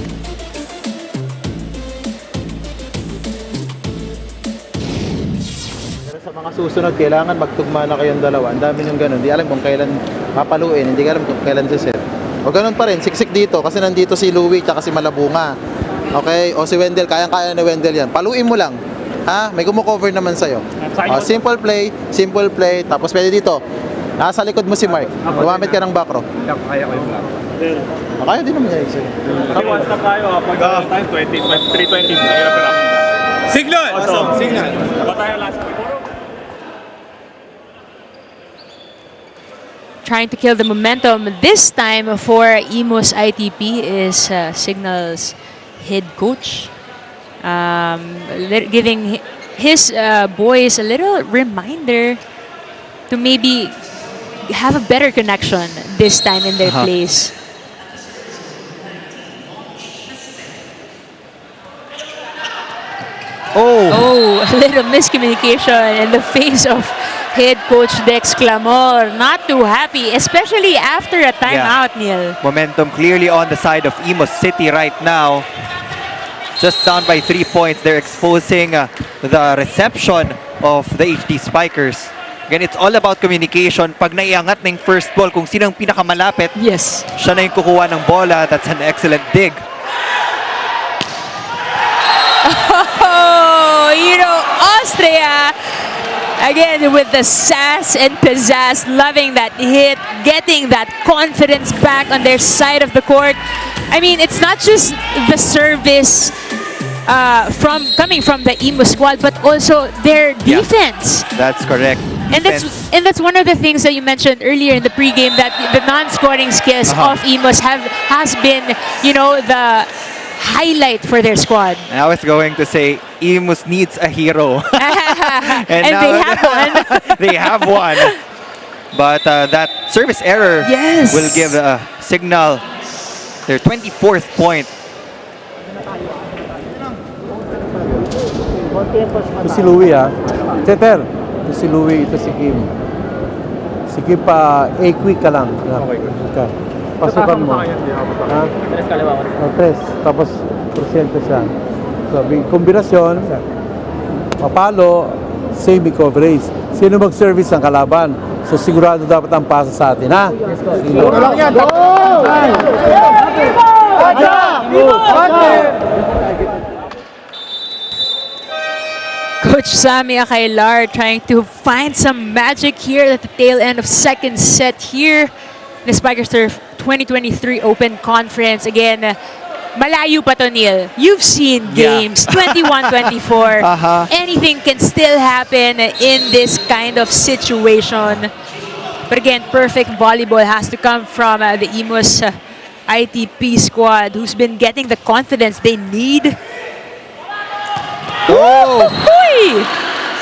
Sa mga susunod, kailangan magtugma na kayong dalawa. Ang dami nyung ganun. Hindi alam kung kailan papaluin, hindi alam kung kailan siset. O ganun pa rin, siksik dito kasi nandito si Louie at si Malabunga. Okay? O si Wendell, kayang-kaya ni Wendell yan. Paluin mo lang. Ha? May kumukover naman sa'yo. O, simple play, tapos pwede dito. Nasa likod mo si Mark. Gumamit ka ng back row. Kaya ko yung lang. Kaya din naman yan. One stop tayo. Pag time 3:20. Mahirap ka lang. Signal! Signal. Ba tayo last week? Trying to kill the momentum this time for IMUS-ITP is CIGNAL's head coach. Giving his boys a little reminder to maybe have a better connection this time in their plays. Oh, a little miscommunication in the face of head coach Dex Clamor. Not too happy, especially after a timeout, Neil. Momentum clearly on the side of IMUS City right now. Just down by 3 points. They're exposing the reception of the HD Spikers. Again, it's all about communication. Pag naiangat na yung first ball, kung sino ang pinakamalapit, Yes. siya na yung kukuha ng bola. That's an excellent dig. Oh, Austria again with the sass and pizzazz, loving that hit, getting that confidence back on their side of the court. I mean, it's not just the service coming from the IMUS squad, but also their defense. That's correct. And that's one of the things that you mentioned earlier in the pregame, that the non-scoring skills of IMUS has been, the highlight for their squad. And I was going to say, IMUS needs a hero. and now they have one. They have one. But that service error will give CIGNAL their 24th point. Ito si Louie Teter, ito si Louie, ito si Kim. Si Kim quick ka lang. Okay. Pasukan mo. Tres kaliwa ko. Tres. Tapos porsyento siya. Sabi, kombinasyon, mapalo, same coverage. Sino mag-service ang kalaban? So sigurado dapat ang pasa sa atin, ha? Sige. Lang yan. Coach Sammy Akailar trying to find some magic here at the tail end of second set here. The Spikers Turf 2023 Open Conference. Again, malayo pa to, Neil. You've seen games, 21-24. Anything can still happen in this kind of situation. But again, perfect volleyball has to come from the IMUS ITP squad, who's been getting the confidence they need. Oh!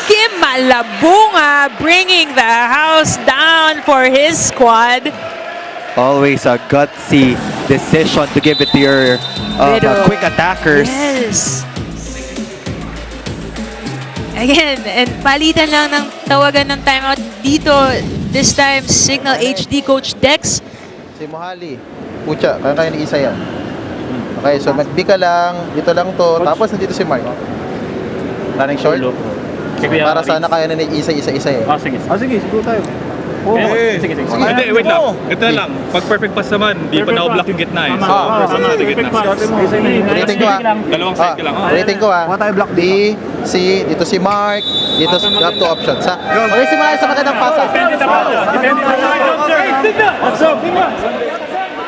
Kim Malabunga bringing the house down for his squad. Always a gutsy decision to give it to your quick attackers. Yes. Again, and palitan lang ng tawagan ng timeout dito. This time, Signal HD Coach Dex. Si Mohali. Pucha, kaya ni Isa yan. Okay, so mag-B ka lang. Dito lang to. Tapos nandito si Mark. Running short. Para sana kaya na ni Isa eh. Sige. Siguro tayo. Sige. Hindi, wait lang. Ito na lang. Pag perfect pass naman, di pa na-block yung gitna eh. So, first natin yung gitna. Rating ko Dalawang side ka lang. Rating ko B, C, dito si Mark, dito grab 2 options ha. Okay, simula sa magandang pasa.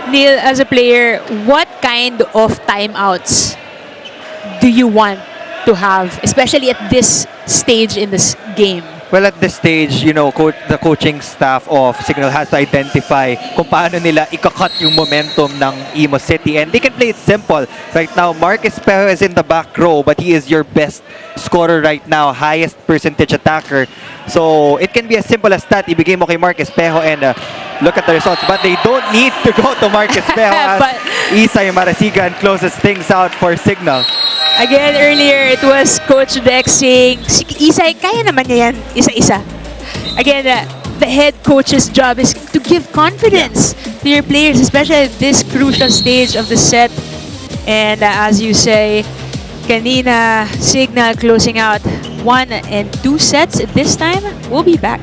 Neil, as a player, what kind of timeouts do you want to have, especially at this stage in this game? Well, at this stage, you know, the coaching staff of Signal has to identify kung paano nila ikakat yung momentum ng Imus City. And they can play it simple. Right now, Marcus Espejo is in the back row, but he is your best scorer right now, highest percentage attacker. So, it can be as simple as that. Ibigay mo kay Marcus Espejo and look at the results. But they don't need to go to Marcus Espejo as Isay Marasigan closes things out for Signal. Again, earlier, it was Coach Dex saying, Isay, kaya naman niya yan, isa-isa. Again, the head coach's job is to give confidence to your players, especially at this crucial stage of the set. And as you say, kanina, Signal closing out 1 and 2 sets. This time, we'll be back.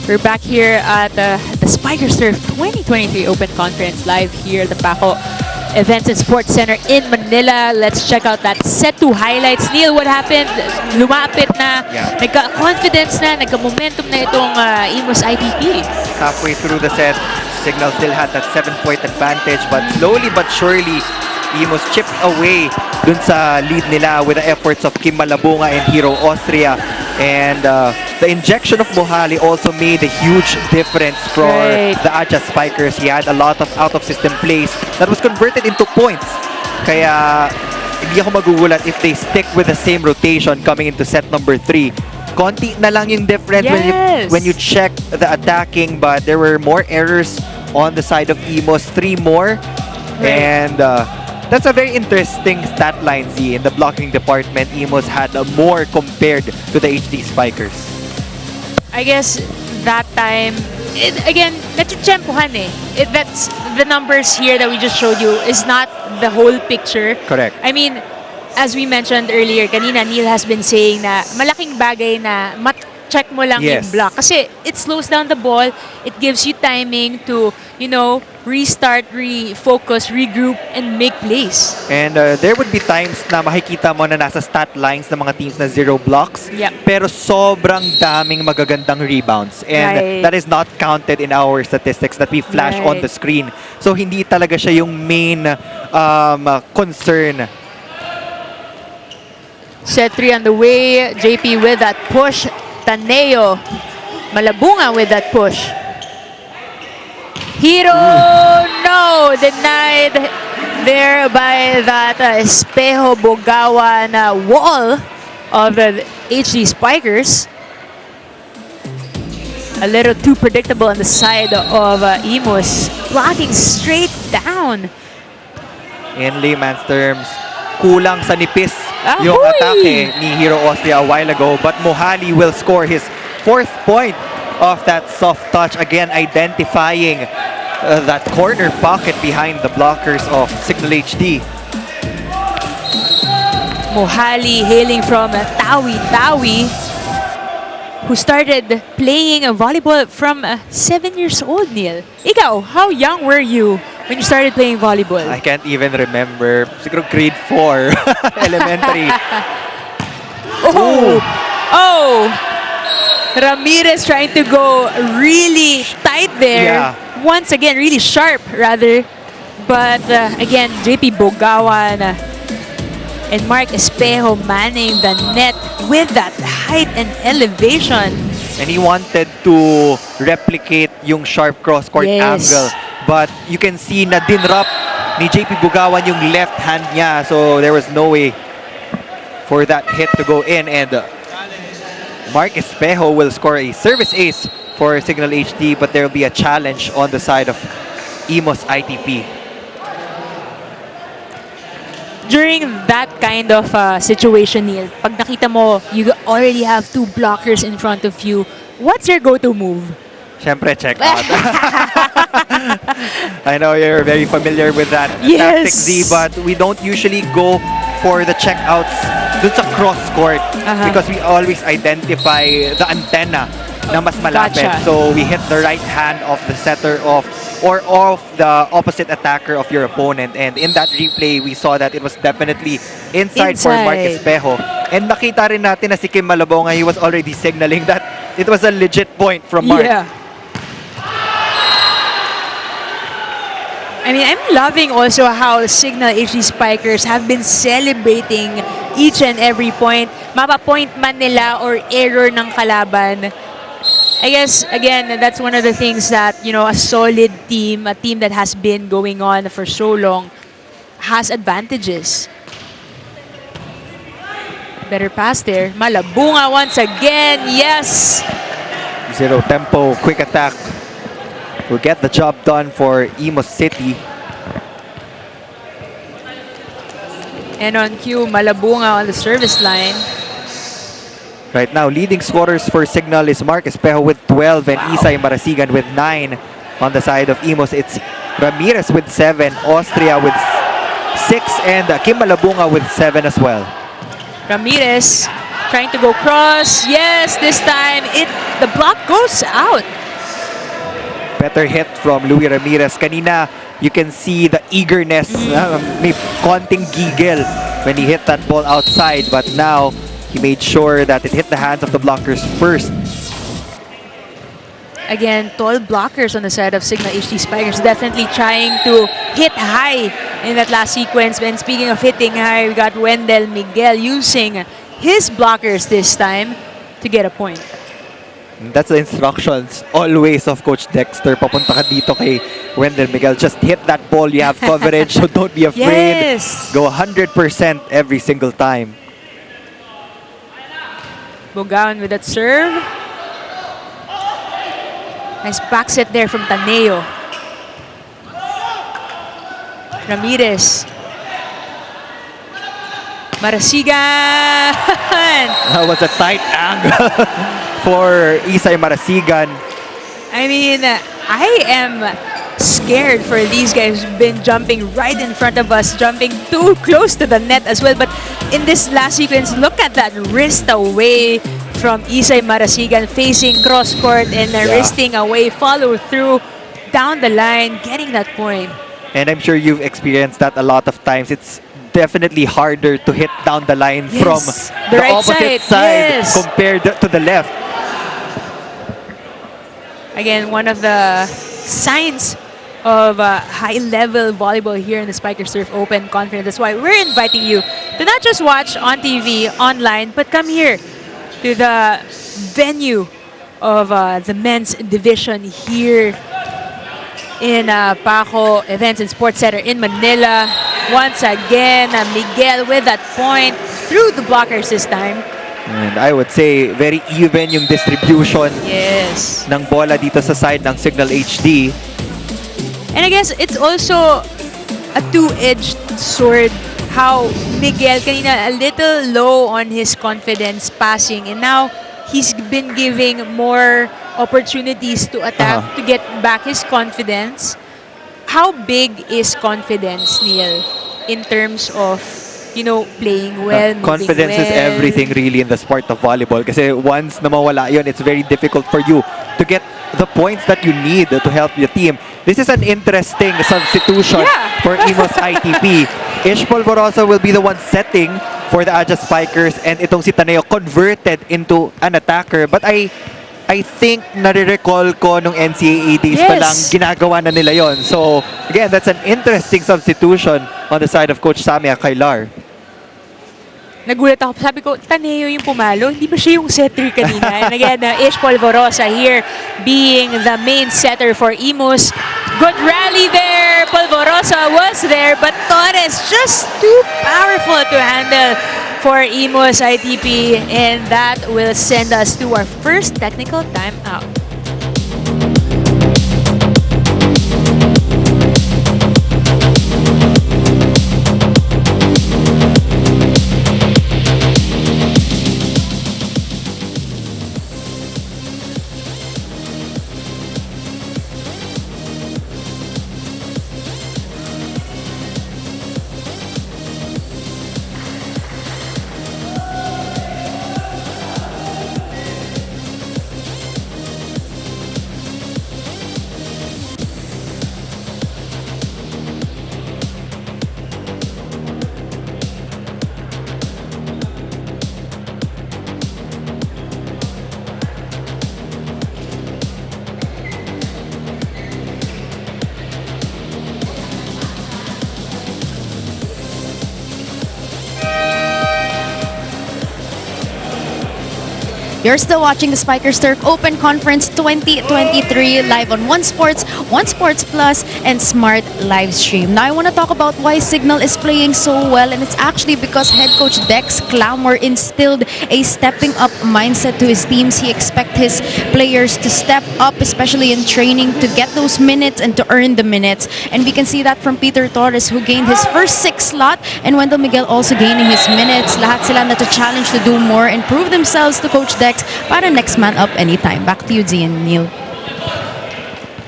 We're back here at the Spikers Turf 2023 Open Conference live here at the Paco Events and Sports Center in Manila. Let's check out that set 2 highlights. Neil, what happened? Lumapit na, nagka-confidence na, nagka-momentum na itong IMUS ITP. Halfway through the set, Signal still had that 7-point advantage, but slowly but surely, IMUS chipped away dun sa lead nila with the efforts of Kim Malabunga and Hero Austria. And the injection of Mohali also made a huge difference for the IJAA Spikers. He had a lot of out-of-system plays that was converted into points. Kaya hindi ako magugulat if they stick with the same rotation coming into set number 3. Konti na lang yung difference when you check the attacking, but there were more errors on the side of IMUS, 3 more. And that's a very interesting stat line, Z. In the blocking department, IMUS had more compared to the HD Spikers. I guess that time, again, natutsempuhan eh. That's the numbers here that we just showed you is not the whole picture. Correct. I mean, as we mentioned earlier, kanina Neil has been saying na malaking bagay na check mo lang Yes. yung block. Kasi it slows down the ball, it gives you timing to, restart, refocus, regroup, and make plays. And there would be times na makikita mo na nasa stat lines ng mga teams na 0 blocks. Yep. Pero sobrang daming magagandang rebounds. And Right. that is not counted in our statistics that we flash on Right. the screen. So hindi talaga siya yung main concern. Set 3 on the way. JP with that push. Taneo Malabunga with that push. Hero, no! Denied there by that Espejo Bogawan wall of the HD Spikers. A little too predictable on the side of IMUS. Blocking straight down. In layman's terms, kulang sa nipis Ahoy! yung atake ni Hero Austria a while ago. But Mohali will score his 4th point of that soft touch. Again, identifying that corner pocket behind the blockers of Signal HD. Mohali hailing from Tawi, who started playing volleyball from 7 years old, Neil. Ikaw, how young were you when you started playing volleyball? I can't even remember. Siguro grade 4, elementary. Oh! Ramirez trying to go really tight there. Yeah. Once again, really sharp, rather. But again, JP Bogawan and Mark Espejo manning the net with that height and elevation. And he wanted to replicate yung sharp cross-court Yes. angle. But you can see na dinrap ni JP Bugawan yung left hand niya. So there was no way for that hit to go in. And Mark Espejo will score a service ace for Signal HD. But there will be a challenge on the side of IMUS-ITP. During that kind of situation, Neil, pag nakita mo, you already have 2 blockers in front of you, what's your go-to move? Siyempre, check out. I know you're very familiar with that Yes. tactic, Z, but we don't usually go for the checkouts dun sa cross-court because we always identify the antenna na mas malapit. Gotcha. So we hit the right hand of the setter of or of the opposite attacker of your opponent. And in that replay, we saw that it was definitely inside for Mark Espejo. And nakita rin natin na si Kim Malabonga, he was already signaling that it was a legit point from Mark. Yeah. I mean, I'm loving also how Signal HD Spikers have been celebrating each and every point. Mapa-point man nila or error ng kalaban. I guess, again, that's one of the things that, you know, a solid team, a team that has been going on for so long, has advantages. Better pass there. Malabunga once again. Yes! Zero tempo, quick attack. Will get the job done for IMUS City. And on cue, Malabunga on the service line. Right now, leading scorers for Signal is Mark Espejo with 12 and Isay Marasigan with 9. On the side of IMUS, it's Ramirez with 7, Austria with 6, and Kim Malabunga with 7 as well. Ramirez trying to go cross. Yes, this time the block goes out. Better hit from Louis Ramirez. Kanina, you can see the eagerness. May konting gigil when he hit that ball outside. But now, he made sure that it hit the hands of the blockers first. Again, tall blockers on the side of Signal HD Spikers. Definitely trying to hit high in that last sequence. And speaking of hitting high, we got Wendell Miguel using his blockers this time to get a point. That's the instructions always of Coach Dexter. Papunta ka dito kay Wendell Miguel. Just hit that ball. You have coverage, so don't be afraid. Yes! Go 100% every single time. Bogawan with that serve. Nice back set there from Taneo. Ramirez. Marasigan! That was a tight angle for Isay Marasigan. I mean, I am scared for these guys who've been jumping right in front of us, jumping too close to the net as well. But in this last sequence, look at that wrist away from Isay Marasigan facing cross court and wristing away, follow through down the line, getting that point. And I'm sure you've experienced that a lot of times. It's definitely harder to hit down the line from the right opposite side compared to the left. Again, one of the signs of high-level volleyball here in the Spikers Turf Open Conference. That's why we're inviting you to not just watch on TV, online, but come here to the venue of the men's division here in Paco Events and Sports Center in Manila. Once again, Miguel with that point through the blockers this time. And I would say very even yung distribution ng bola dito sa side ng Signal HD. And I guess it's also a two-edged sword. How Miguel kanina a little low on his confidence passing, and now he's been giving more opportunities to attack to get back his confidence. How big is confidence, Neil, in terms of, you know, playing well, Confidence moving well? is everything really in the sport of volleyball. Kasi once na mawala yun, it's very difficult for you to get the points that you need to help your team. This is an interesting substitution for IMUS-IJAA. Ish Polvorosa will be the one setting for the IJAA Spikers, and itong si Taneo converted into an attacker. But I think nare-recall ko nung NCAA days pa lang ginagawa na nila yon. So again, that's an interesting substitution on the side of Coach Samia Kailar. Nagulat ako. Sabi ko, Taneo yung pumalo. Hindi ba siya yung setter kanina? And again, Ish Polvorosa here being the main setter for IMUS. Good rally there. Polvorosa was there, but Torres just too powerful to handle for IMUS-ITP. And that will send us to our first technical timeout. You're still watching the Spikers Turf Open Conference 2023 live on One Sports Plus, and Smart Livestream. Now I want to talk about why Signal is playing so well, and it's actually because head coach Dex Clamor instilled a stepping up mindset to his teams. He expects his players to step up, especially in training, to get those minutes and to earn the minutes. And we can see that from Peter Torres, who gained his first 6 slot, and Wendell Miguel also gaining his minutes. Lahat sila na to challenge to do more and prove themselves to Coach Dex para next man up anytime. Back to you, Zian and Neil.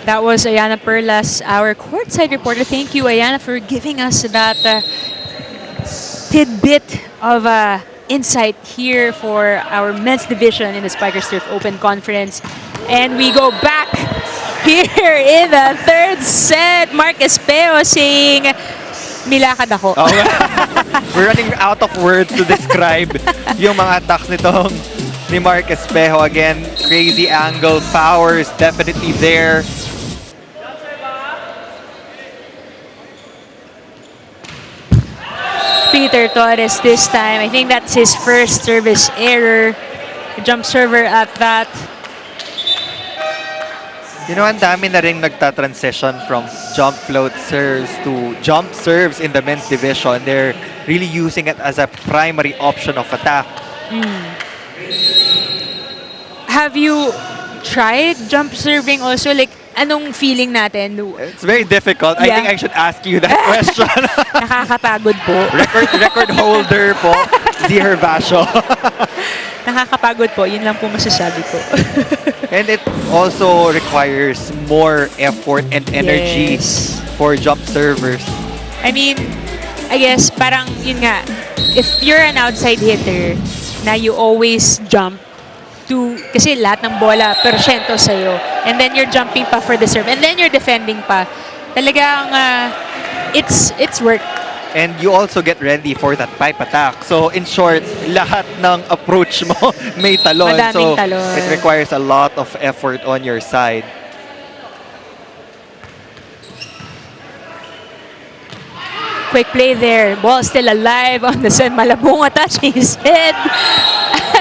That was Ayana Perlas, our courtside reporter. Thank you, Ayana, for giving us that tidbit of insight here for our men's division in the Spikers Turf Open Conference. And we go back here in the third set. Mark Espejo saying, nilakad ako. Oh, we're running out of words to describe yung mga attacks nitong ni Mark Espejo. Again, crazy angle, power is definitely there. Peter Torres this time. I think that's his first service error. Jump server at that. You know, ang dami na rin nagta-transition from jump float serves to jump serves in the men's division. They're really using it as a primary option of attack. Have you tried jump serving also? Like, anong feeling natin? It's very difficult. I think I should ask you that question. Nakakapagod po. record holder po, Ziher Basho. nakakapagod po. Yun lang po masasabi ko. And it also requires more effort and energy Yes. for jump servers. I mean, I guess parang yun nga, if you're an outside hitter na you always jump to, kasi lahat ng bola persyento sa'yo, and then you're jumping pa for the serve, and then you're defending pa, talagang it's work. And you also get ready for that pipe attack. So in short, lahat ng approach mo may talon. Madaming So talon. it requires a lot of effort on your side. Quick play there. Ball still alive on the side. Malabunga touching his head.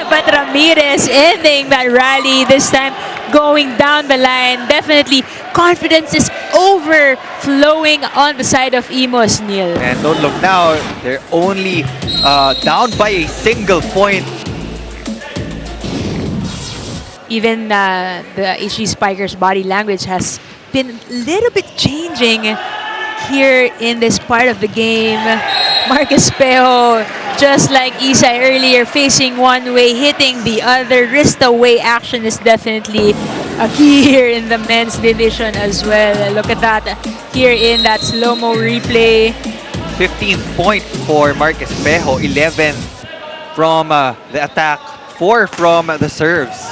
But Ramirez ending that rally this time, going down the line. Definitely, confidence is overflowing on the side of IMUS, Neil. And don't look now, they're only down by a single point. Even the HG Spikers body language has been a little bit changing here in this part of the game. Marcus Pejo, just like Isai earlier, facing one way, hitting the other. Wrist away action is definitely a key here in the men's division as well. Look at that here in that slow-mo replay. 15th point for Marcus Pejo, 11 from the attack, 4 from the serves.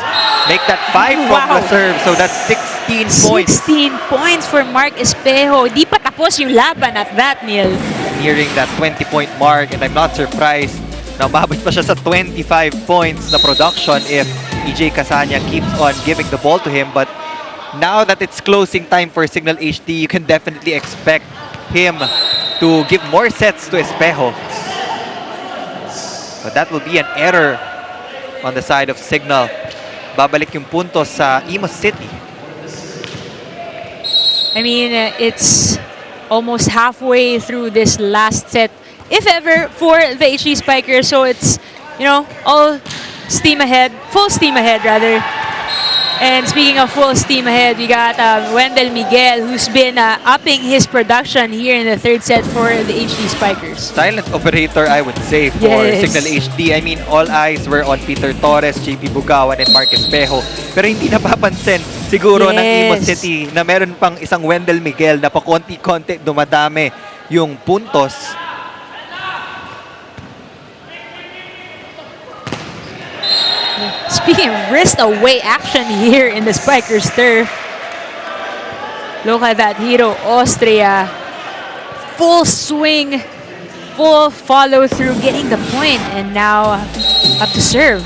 Make that 5 from Wow. the serve, so that's 16 points. 16 points for Mark Espejo. Di pa tapos yung laban at that, Neil. Nearing that 20-point mark, and I'm not surprised na umabot pa siya sa 25 points na production if EJ Casanya keeps on giving the ball to him. But now that it's closing time for Signal HD, you can definitely expect him to give more sets to Espejo. But that will be an error on the side of Signal. Babalik yung puntos sa IMUS City. I mean, it's almost halfway through this last set, if ever, for the HG Spikers. So it's, you know, all steam ahead, full steam ahead rather. And speaking of full steam ahead, we got Wendell Miguel, who's been upping his production here in the third set for the HG Spikers. Silent operator, I would say, for Yes. Signal HD. I mean, all eyes were on Peter Torres, JP Bugawan, and Marcus Pejo. Pero hindi napapansin siguro ng IMUS Yes. City na meron pang isang Wendell Miguel na pa konti-konti dumadami yung puntos. Speaking of wrist away action here in the Spikers turf. Look at that Hero Austria. Full swing, full follow through, getting the point, and now up to serve.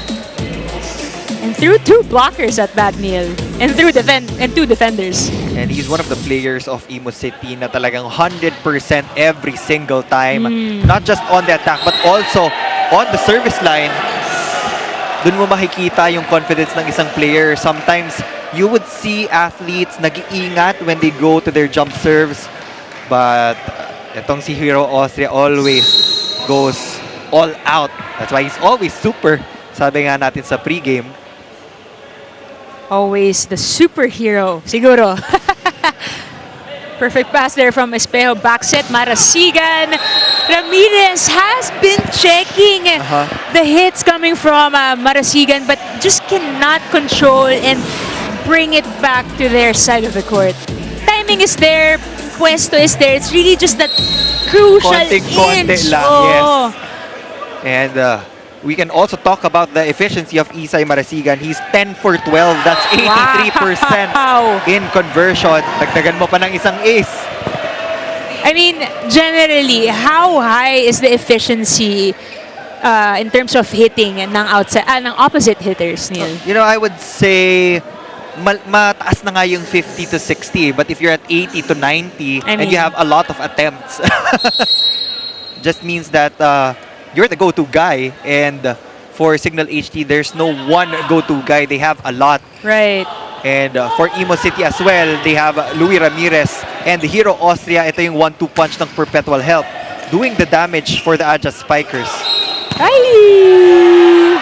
And through 2 blockers at that, Neil. And through two defenders. And he's one of the players of IMUS City na talagang 100% every single time. Not just on the attack, but also on the service line. Doon mo makikita yung confidence ng isang player. Sometimes, you would see athletes nag-iingat when they go to their jump serves. But itong si Hero Austria always goes all out. That's why he's always super. Sabi nga natin sa pregame. Always the superhero, siguro. Perfect pass there from Espejo. Back set, Marasigan. Ramirez has been checking the hits coming from Marasigan, but just cannot control and bring it back to their side of the court. Timing is there, puesto is there. It's really just that crucial Konting-konti inch. lang, Oh. yes. And we can also talk about the efficiency of Isai Marasigan. He's 10 for 12. That's 83% Wow. in conversion. Dagdagan mo pa ng isang ace. I mean, generally, how high is the efficiency in terms of hitting ng outside, ng opposite hitters, Neil? You know, I would say mataas na nga yung 50 to 60. But if you're at 80 to 90 and you have a lot of attempts, just means that you're the go-to guy. And for Signal HD, there's no one go-to guy. They have a lot. Right. And for IMUS City as well, they have Louis Ramirez and the Hero Austria. Ito yung 1-2 punch ng Perpetual Help, doing the damage for the IJAA Spikers. Ay!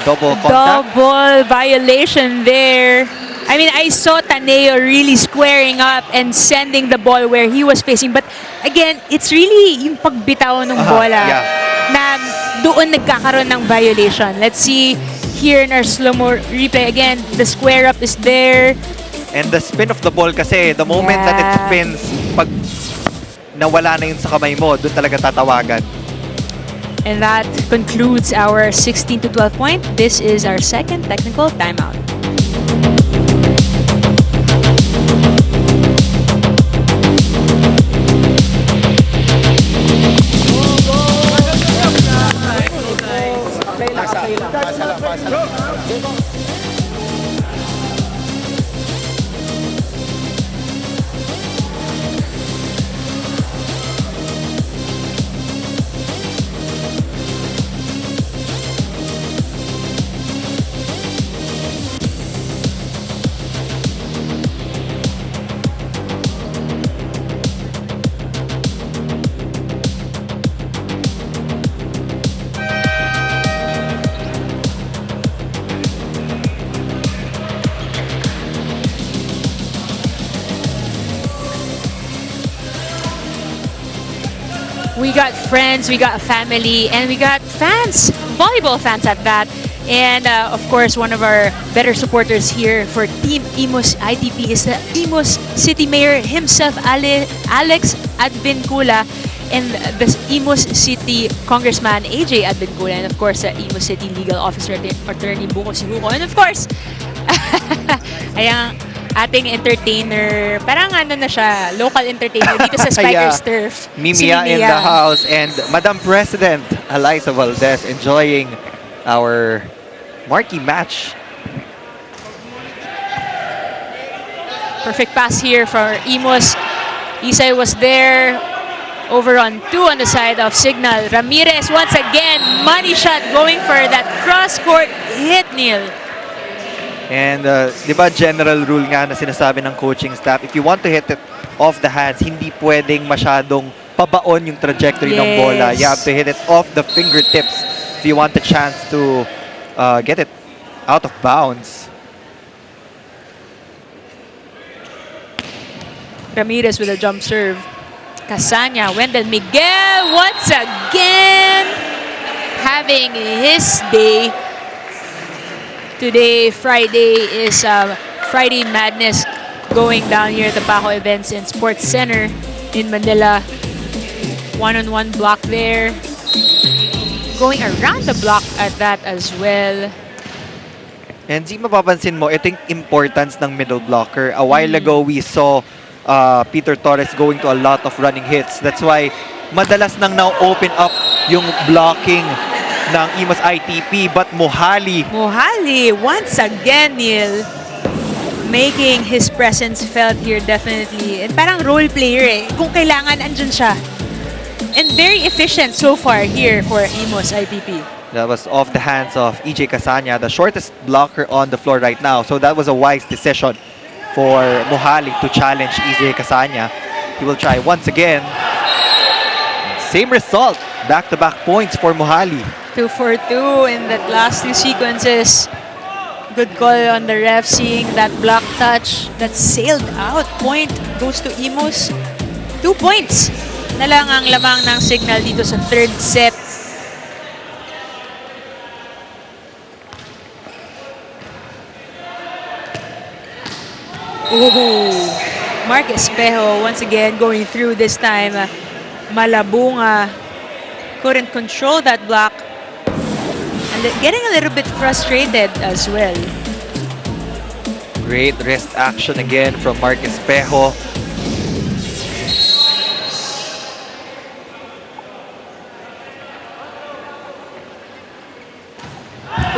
Double contact. Double violation there. I mean, I saw Taneo really squaring up and sending the ball where he was facing. But again, it's really yung pagbitaw ng bola yeah. na doon nagkakaroon ng violation. Let's see here in our slow-mo replay. Again, the square up is there. And the spin of the ball kasi, the moment that it Yeah. spins, pag nawala na yun sa kamay mo, doon talaga tatawagan. And that concludes our 16-12 point. This is our second technical timeout. We got friends, we got family, and we got fans, volleyball fans at that. And of course, one of our better supporters here for Team IMUS-ITP is the IMUS City Mayor himself, Alex Advincula, and the IMUS City Congressman AJ Advincula, and of course, the IMUS City Legal Officer Attorney Buko Sibuko, and of course, ayang ating entertainer, parang ano na siya, local entertainer dito sa Spikers Turf. Mimia in the house, and Madam President Eliza Valdez enjoying our marquee match. Perfect pass here for IMUS. Isay was there. Over on 2 on the side of Signal. Ramirez once again, money shot going for that cross-court hit, Neil. And di ba general rule nga na sinasabi ng coaching staff, if you want to hit it off the hands, hindi pwedeng masyadong pabaon yung trajectory ng bola. You have to hit it off the fingertips if you want the chance to get it out of bounds. Ramirez with a jump serve. Casanya, Wendell Miguel once again having his day. Today, Friday, is Friday Madness going down here at the Paco Events and Sports Center in Manila. One-on-one block there. Going around the block at that as well. And di mapapansin mo, ito yung importance ng middle blocker. A while ago, we saw Peter Torres going to a lot of running hits. That's why madalas nang na-open up yung blocking ng IMUS-ITP, but Mohali Once again, Neil, making his presence felt here definitely. And parang role player eh. Kung kailangan, andun siya. And very efficient so far here for IMUS-ITP. That was off the hands of EJ Casanya, the shortest blocker on the floor right now. So that was a wise decision for Mohali to challenge EJ Casanya. He will try once again. Same result. Back-to-back points for Mohali. 2 for 2 in that last 2 sequences. Good call on the ref, seeing that block touch that sailed out. Point goes to IMUS. 2 points na lang ang lamang ng Signal dito sa third set. Ooh, Mark Espejo once again going through this time. Malabunga couldn't control that block. And getting a little bit frustrated as well. Great wrist action again from Mark Espejo.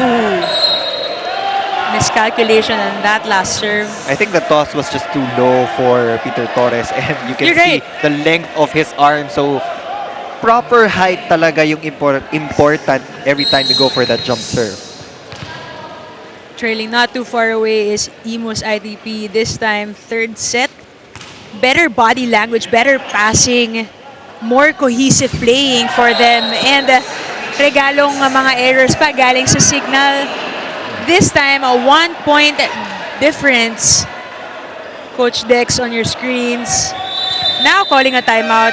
Ooh. Miscalculation on that last serve. I think the toss was just too low for Peter Torres, and you can You're see right. the length of his arm. So proper height talaga yung important every time you go for that jump serve. Trailing not too far away is IMUS-ITP. This time, third set. Better body language, better passing, more cohesive playing for them. And regalong mga errors pa galing sa Signal. This time, a 1-point difference. Coach Dex on your screens. Now calling a timeout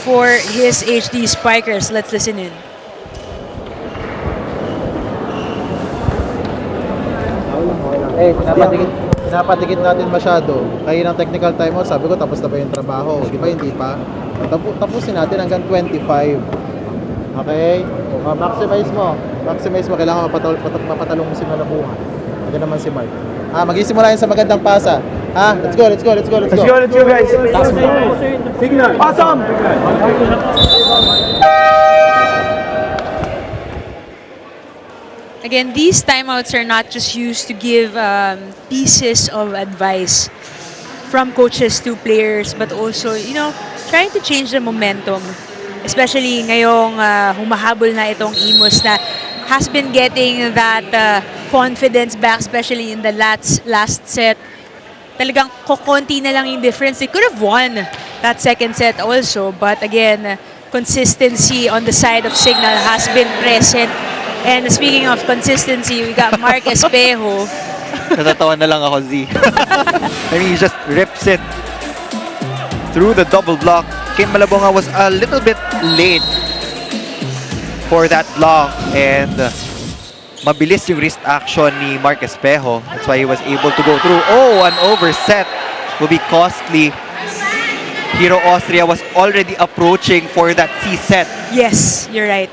for his HD Spikers. Let's listen in. Pinapadikit natin masyado. Kaya ng technical timeout, sabi ko tapos na ba yung trabaho? Di ba hindi pa? Tapusin natin hanggang 25. Okay? Maximize mo. Kailangan mapatalong mo si Malabuhan. Hindi naman si Mark. Mag-isimula yun sa magandang pasa. Let's go guys. Signal. Awesome. Again, these timeouts are not just used to give pieces of advice from coaches to players, but also, trying to change the momentum. Especially ngayong humahabol na itong IMUS na has been getting that confidence back, especially in the last set. Talagang kokonti na lang yung difference. They could have won that second set also, but again, consistency on the side of Signal has been present. And speaking of consistency, we got Mark Espejo. Natatawa na lang ako, Z. I mean, he just rips it through the double block. Kim Malabonga was a little bit late for that block, and mabilis yung wrist action ni Mark Espejo. That's why he was able to go through. Oh, an overset will be costly. Hero Austria was already approaching for that C set. Yes, you're right.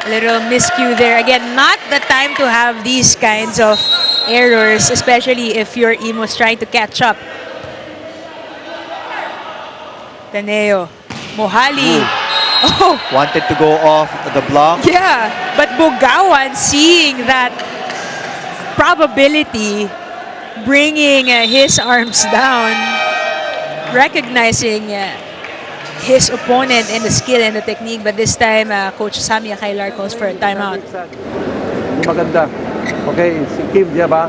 A little miscue there. Again, not the time to have these kinds of errors, especially if your IMUS trying to catch up. Taneo. Mohali. Oh. Wanted to go off the block. Yeah, but Bugawan, seeing that probability, bringing his arms down, recognizing his opponent and the skill and the technique, but this time Coach Sammy Akailar calls for a timeout. Maganda. Okay, si Kim, di ba?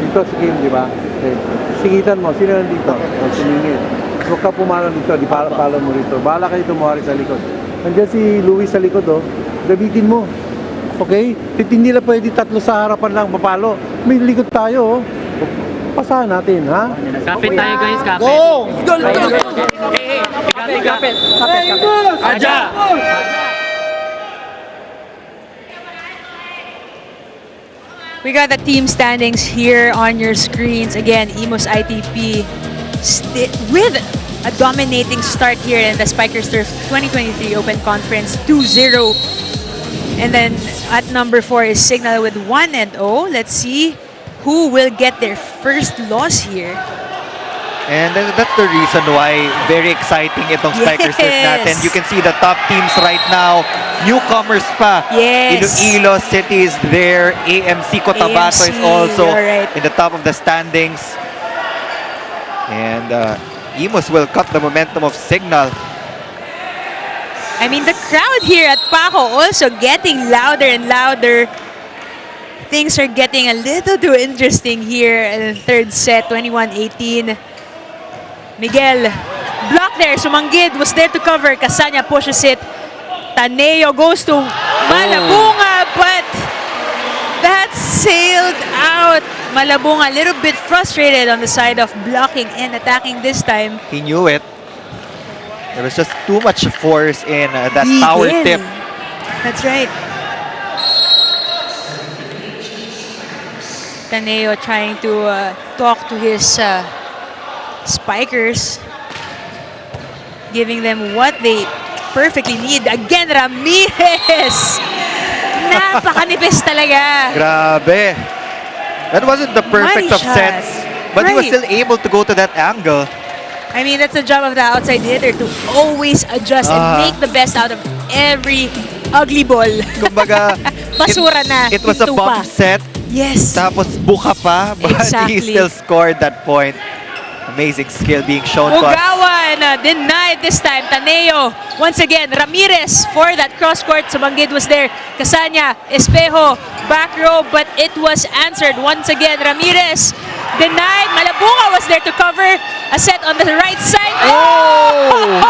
Dito si Kim, di ba? Okay. Singitan mo, sino nandito? O, sumingit. Huwag ka pumalo dito, di palo mo rito. Bahala kayo tumawari sa likod. Nandiyan si Louis sa likod, oh. Gamitin mo. Okay? Hindi na pwede tatlo sa harapan lang mapalo. May likod tayo, oh. Pasahan natin, ha? Kapit tayo guys, kapit. Go! Kapit. Aja! We got the team standings here on your screens. Again, IMUS ITP with a dominating start here in the Spikers Turf 2023 Open Conference 2-0. And then at number 4 is Signal with 1-0. Let's see who will get their first loss here. And that's the reason why very exciting itong Spikers Turf natin. You can see the top teams right now. Newcomers pa. Yes. Iloilo City is there. AMC Cotabato is also in the top of the standings. And IMUS will cut the momentum of Signal. I mean, the crowd here at Paco also getting louder and louder. Things are getting a little too interesting here in the third set, 21-18. Miguel, block there. Sumanggid was there to cover. Casanya pushes it. Taneo goes to Malabunga, but that sailed out. Malabunga a little bit frustrated on the side of blocking and attacking this time. He knew it. There was just too much force in that tower tip. That's right. Taneo trying to talk to his spikers, giving them what they perfectly need. Again, Ramirez! Napakanipis talaga. Grabe. That wasn't the perfect of sets, but he was still able to go to that angle. I mean, that's the job of the outside hitter, to always adjust and make the best out of every ugly ball. Kumbaga, basura na. It was a bump set. Yes. Tapos buka pa, but he still scored that point. Amazing skill being shown to us. Bugawan denied this time. Taneo, once again, Ramirez for that cross-court. Sumanggid was there. Casanya, Espejo, back row, but it was answered. Once again, Ramirez denied. Malabunga was there to cover. A set on the right side. Oh!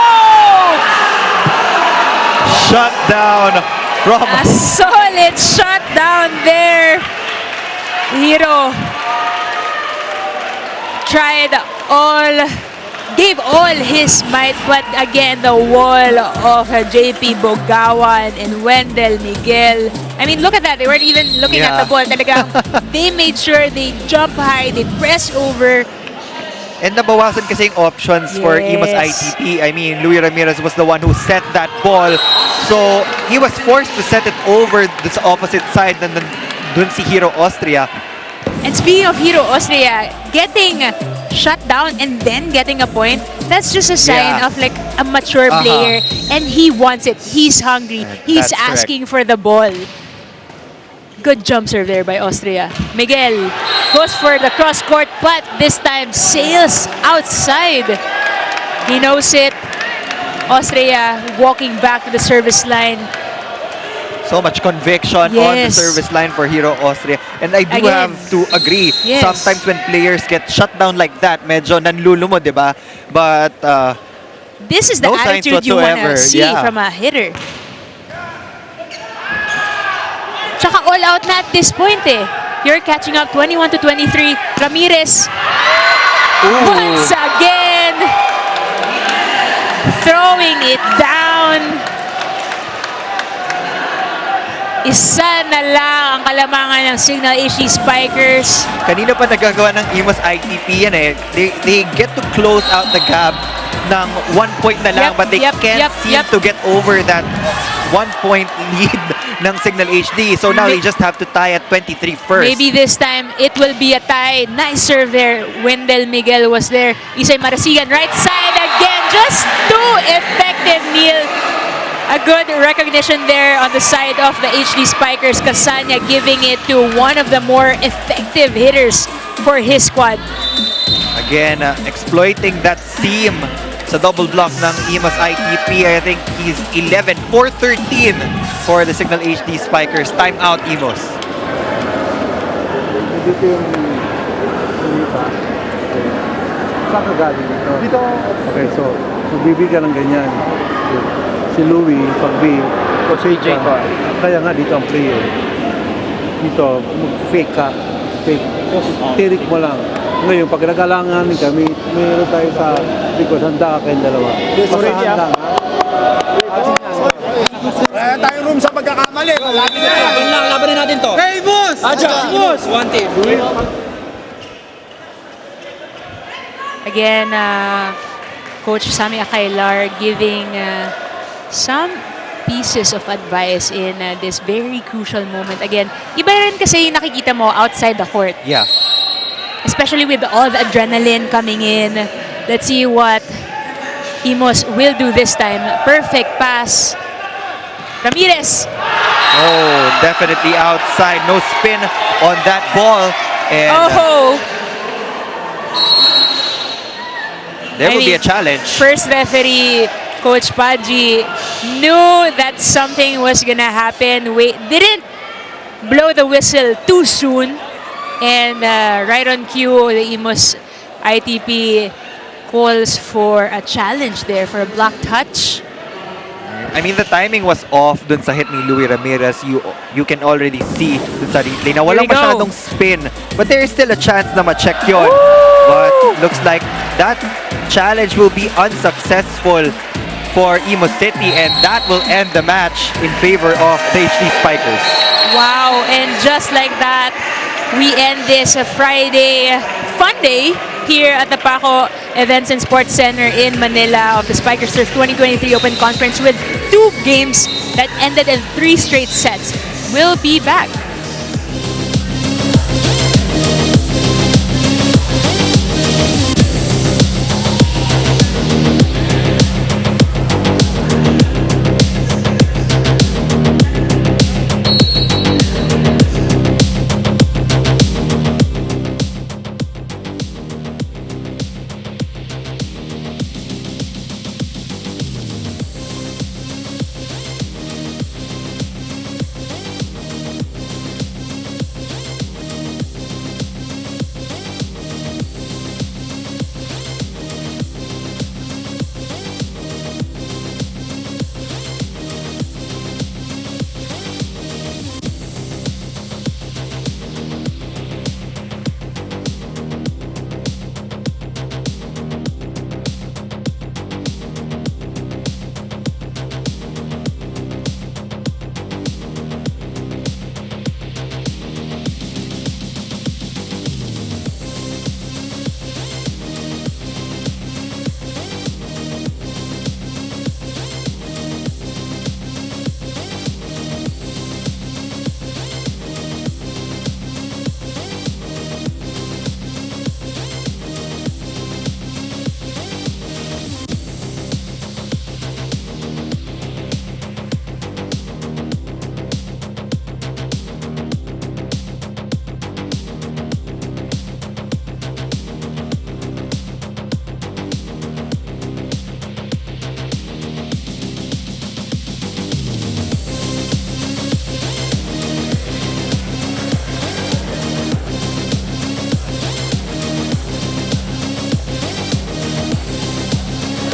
Shut down from... A solid shut down there. Hero tried all gave all his might, but again, the wall of JP Bogawan and Wendell Miguel. I mean, look at that. They weren't even looking at the ball. Talagang, they made sure they jump high, they press over. And nabawasan kasi yung options for IMUS-ITP. I mean, Louis Ramirez was the one who set that ball. So, he was forced to set it over this opposite side and then dun si Hero Austria. And speaking of Hero Austria, getting shut down and then getting a point, that's just a sign of like a mature player. And he wants it. He's hungry. He's asking for the ball. Good jump serve there by Austria. Miguel goes for the cross court, but this time sails outside. He knows it. Austria walking back to the service line. So much conviction on the service line for Hero Austria. And I do have to agree. Sometimes when players get shut down like that, medyo nanlulumo, diba? But this is the no signs attitude you want to whatsoever. see from a hitter. Tsaka all out na at this point eh. You're catching up 21-23. Ramirez once again throwing it down. Isa na lang ang kalamangan ng Signal HD Spikers. Kanina pa nagagawa ng IMUS-ITP yan eh. They get to close out the gap ng 1 point na lang, but they can't seem to get over that 1 point lead ng Signal HD. So now they just have to tie at 23 first. Maybe this time it will be a tie. Nice serve there. Wendell Miguel was there. Isay Marasigan right side again. Just too effective, Neil. A good recognition there on the side of the HD Spikers. Casanya giving it to one of the more effective hitters for his squad. Again, exploiting that seam sa double block ng IMUS-ITP. I think he's 11 for 13 for the Signal HD Spikers. Time out, IMUS. Dito yung Sunita. Saan ka galing dito? Dito. Okay, so bibigyan ng ganyan. Si Louie, pag B, o si CJ ko. Kaya nga dito ang player. Dito, mag-fake ka. Fake. Tirik mo lang. Ngayon, pag nagalangan kami, mayroon tayo sa likod, handa ka kayong dalawa. Masahan lang, ha? Wala tayong room sa pagkakamali. Lagi na yan. Doon lang, labanin natin to. Hey, boss! IMUS! One team. Again, Coach Sammy Akailar giving some pieces of advice in this very crucial moment. Again, iba rin kasi yung nakikita mo outside the court. Yeah. Especially with all the adrenaline coming in. Let's see what IMUS will do this time. Perfect pass. Ramirez. Oh, definitely outside. No spin on that ball. And there will be a challenge. First referee, Coach Paji, knew that something was gonna happen. Didn't blow the whistle too soon. And right on cue, the IMUS ITP calls for a challenge there for a block touch. I mean, the timing was off dun sa hit ni Louis Ramirez. You can already see dun sa replay na walang masyadong spin. But there is still a chance na ma-check yun. But looks like that challenge will be unsuccessful for IMUS City, and that will end the match in favor of the HD Spikers. Wow, and just like that, we end this Friday fun day here at the Paco Events and Sports Center in Manila of the Spikers Turf 2023 Open Conference with 2 games that ended in 3 straight sets. We'll be back.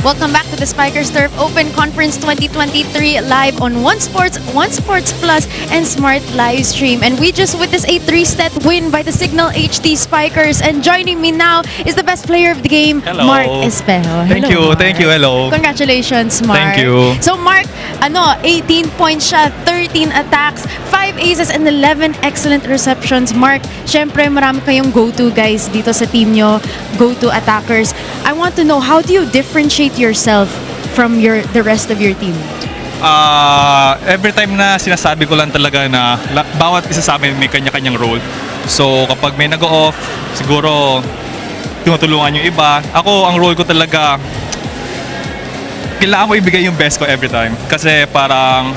Welcome back to the Spikers Turf Open Conference 2023 live on One Sports Plus, and Smart Live Stream. And we just witnessed a 3-set win by the Signal HD Spikers. And joining me now is the best player of the game, Hello. Mark Espejo. Thank you, Mark. thank you, hello. Congratulations, Mark. Thank you. So Mark, 18 points siya, 13 attacks, 5 aces and 11 excellent receptions. Mark, syempre marami kayong go-to guys dito sa team nyo, go-to attackers. I want to know, how do you differentiate yourself from the rest of your team? Every time na sinasabi ko lang talaga na bawat isa sa amin may kanya-kanyang role. So kapag may nag-off, siguro tinutulungan yung iba. Ako, ang role ko talaga, kailangan ko ibigay yung best ko every time. Kasi parang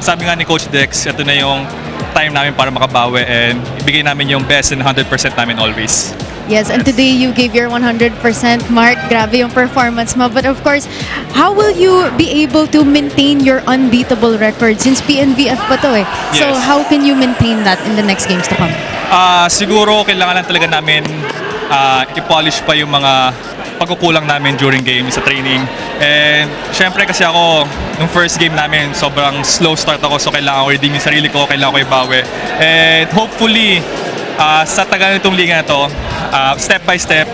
sabi nga ni Coach Dex, ito na yung time namin para makabawi and ibigay namin yung best and 100% namin always. Yes, and today you gave your 100%, Mark. Grabe yung performance mo. But of course, how will you be able to maintain your unbeatable record since PNBF pa to eh? So Yes. how can you maintain that in the next games to come? Siguro kailangan lang talaga namin i-polish pa yung mga pagkukulang namin during game sa training. And syempre kasi ako, nung first game namin, sobrang slow start ako. So kailangan ko i-redeem yung sarili ko, kailangan ko ibawi. And hopefully, sa tagal nitong liga na to, step by step,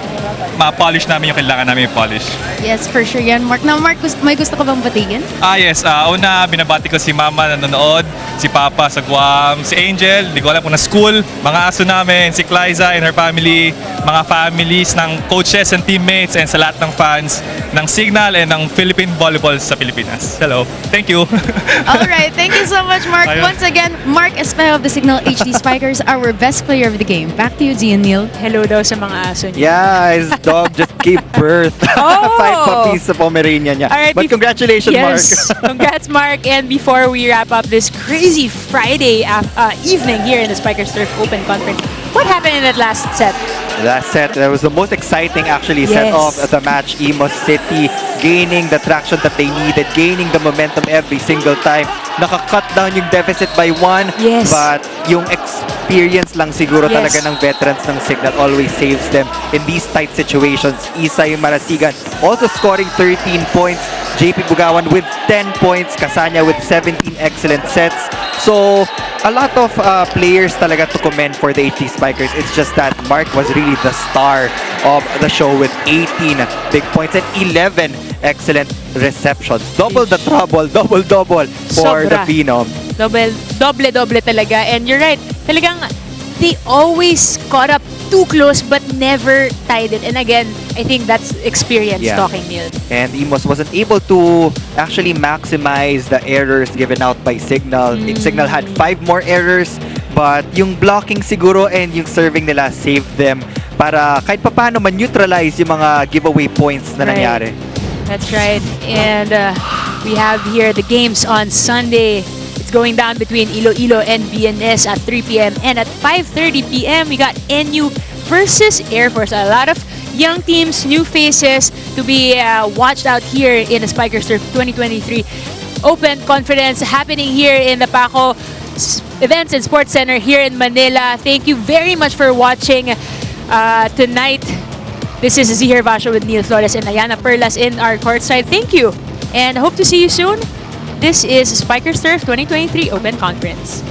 ma-polish namin yung kailangan namin i-polish. Yes, for sure yan, Mark. Now, Mark, may gusto ka bang batigin? Yes. Una, binabati ko si Mama na nanonood, si Papa sa Guam, si Angel, hindi ko alam kung na school, mga aso namin, si Clyza and her family, mga families ng coaches and teammates, and sa lahat ng fans ng Signal and ng Philippine Volleyball sa Pilipinas. Hello. Thank you. All right, thank you so much, Mark. Ayun. Once again, Mark Espejo of the Signal HD Spikers, our best player of the game. Back to you, Gian Neil. Hello daw sa mga aso niya. Yeah, his dog just gave birth. Oh! 5 puppies sa Pomeranian niya. All right, But congratulations, yes. Mark. Congrats, Mark. And before we wrap up this crazy Friday evening here in the Spikers Turf Open Conference, what happened in that last set? Last set, that was the most exciting actually set Yes. off the match. IMUS City gaining the traction that they needed, gaining the momentum every single time. Naka-cut down yung deficit by 1, Yes. but yung experience lang siguro Yes. talaga ng veterans ng Signal always saves them in these tight situations. Isay Marasigan also scoring 13 points. JP Bugawan with 10 points. Kasanya with 17 excellent sets. So, a lot of players talaga to commend for the HD Spikers. It's just that Mark was really the star of the show with 18 big points and 11 excellent receptions. Double the trouble, double for the Sobra. Phenom. Doble talaga. And you're right. Talagang they always caught up too close but never tied it. And again, I think that's experience Yeah. talking, Neil. And IMUS wasn't able to actually maximize the errors given out by Signal. Signal had 5 more errors, but yung blocking siguro and yung serving nila saved them para kahit papano man-neutralize yung mga giveaway points na Right. nangyari. That's right. And we have here the games on Sunday. It's going down between Iloilo and BNS at 3 p.m. And at 5:30 p.m. we got NU versus Air Force. A lot of young teams, new faces to be watched out here in the Spikers Turf 2023 Open Conference happening here in the Paco Events and Sports Center here in Manila. Thank you very much for watching tonight. This is Zihir Vasho with Neil Flores and Ayana Perlas in our courtside. Thank you and hope to see you soon. This is Spikers Turf 2023 Open Conference.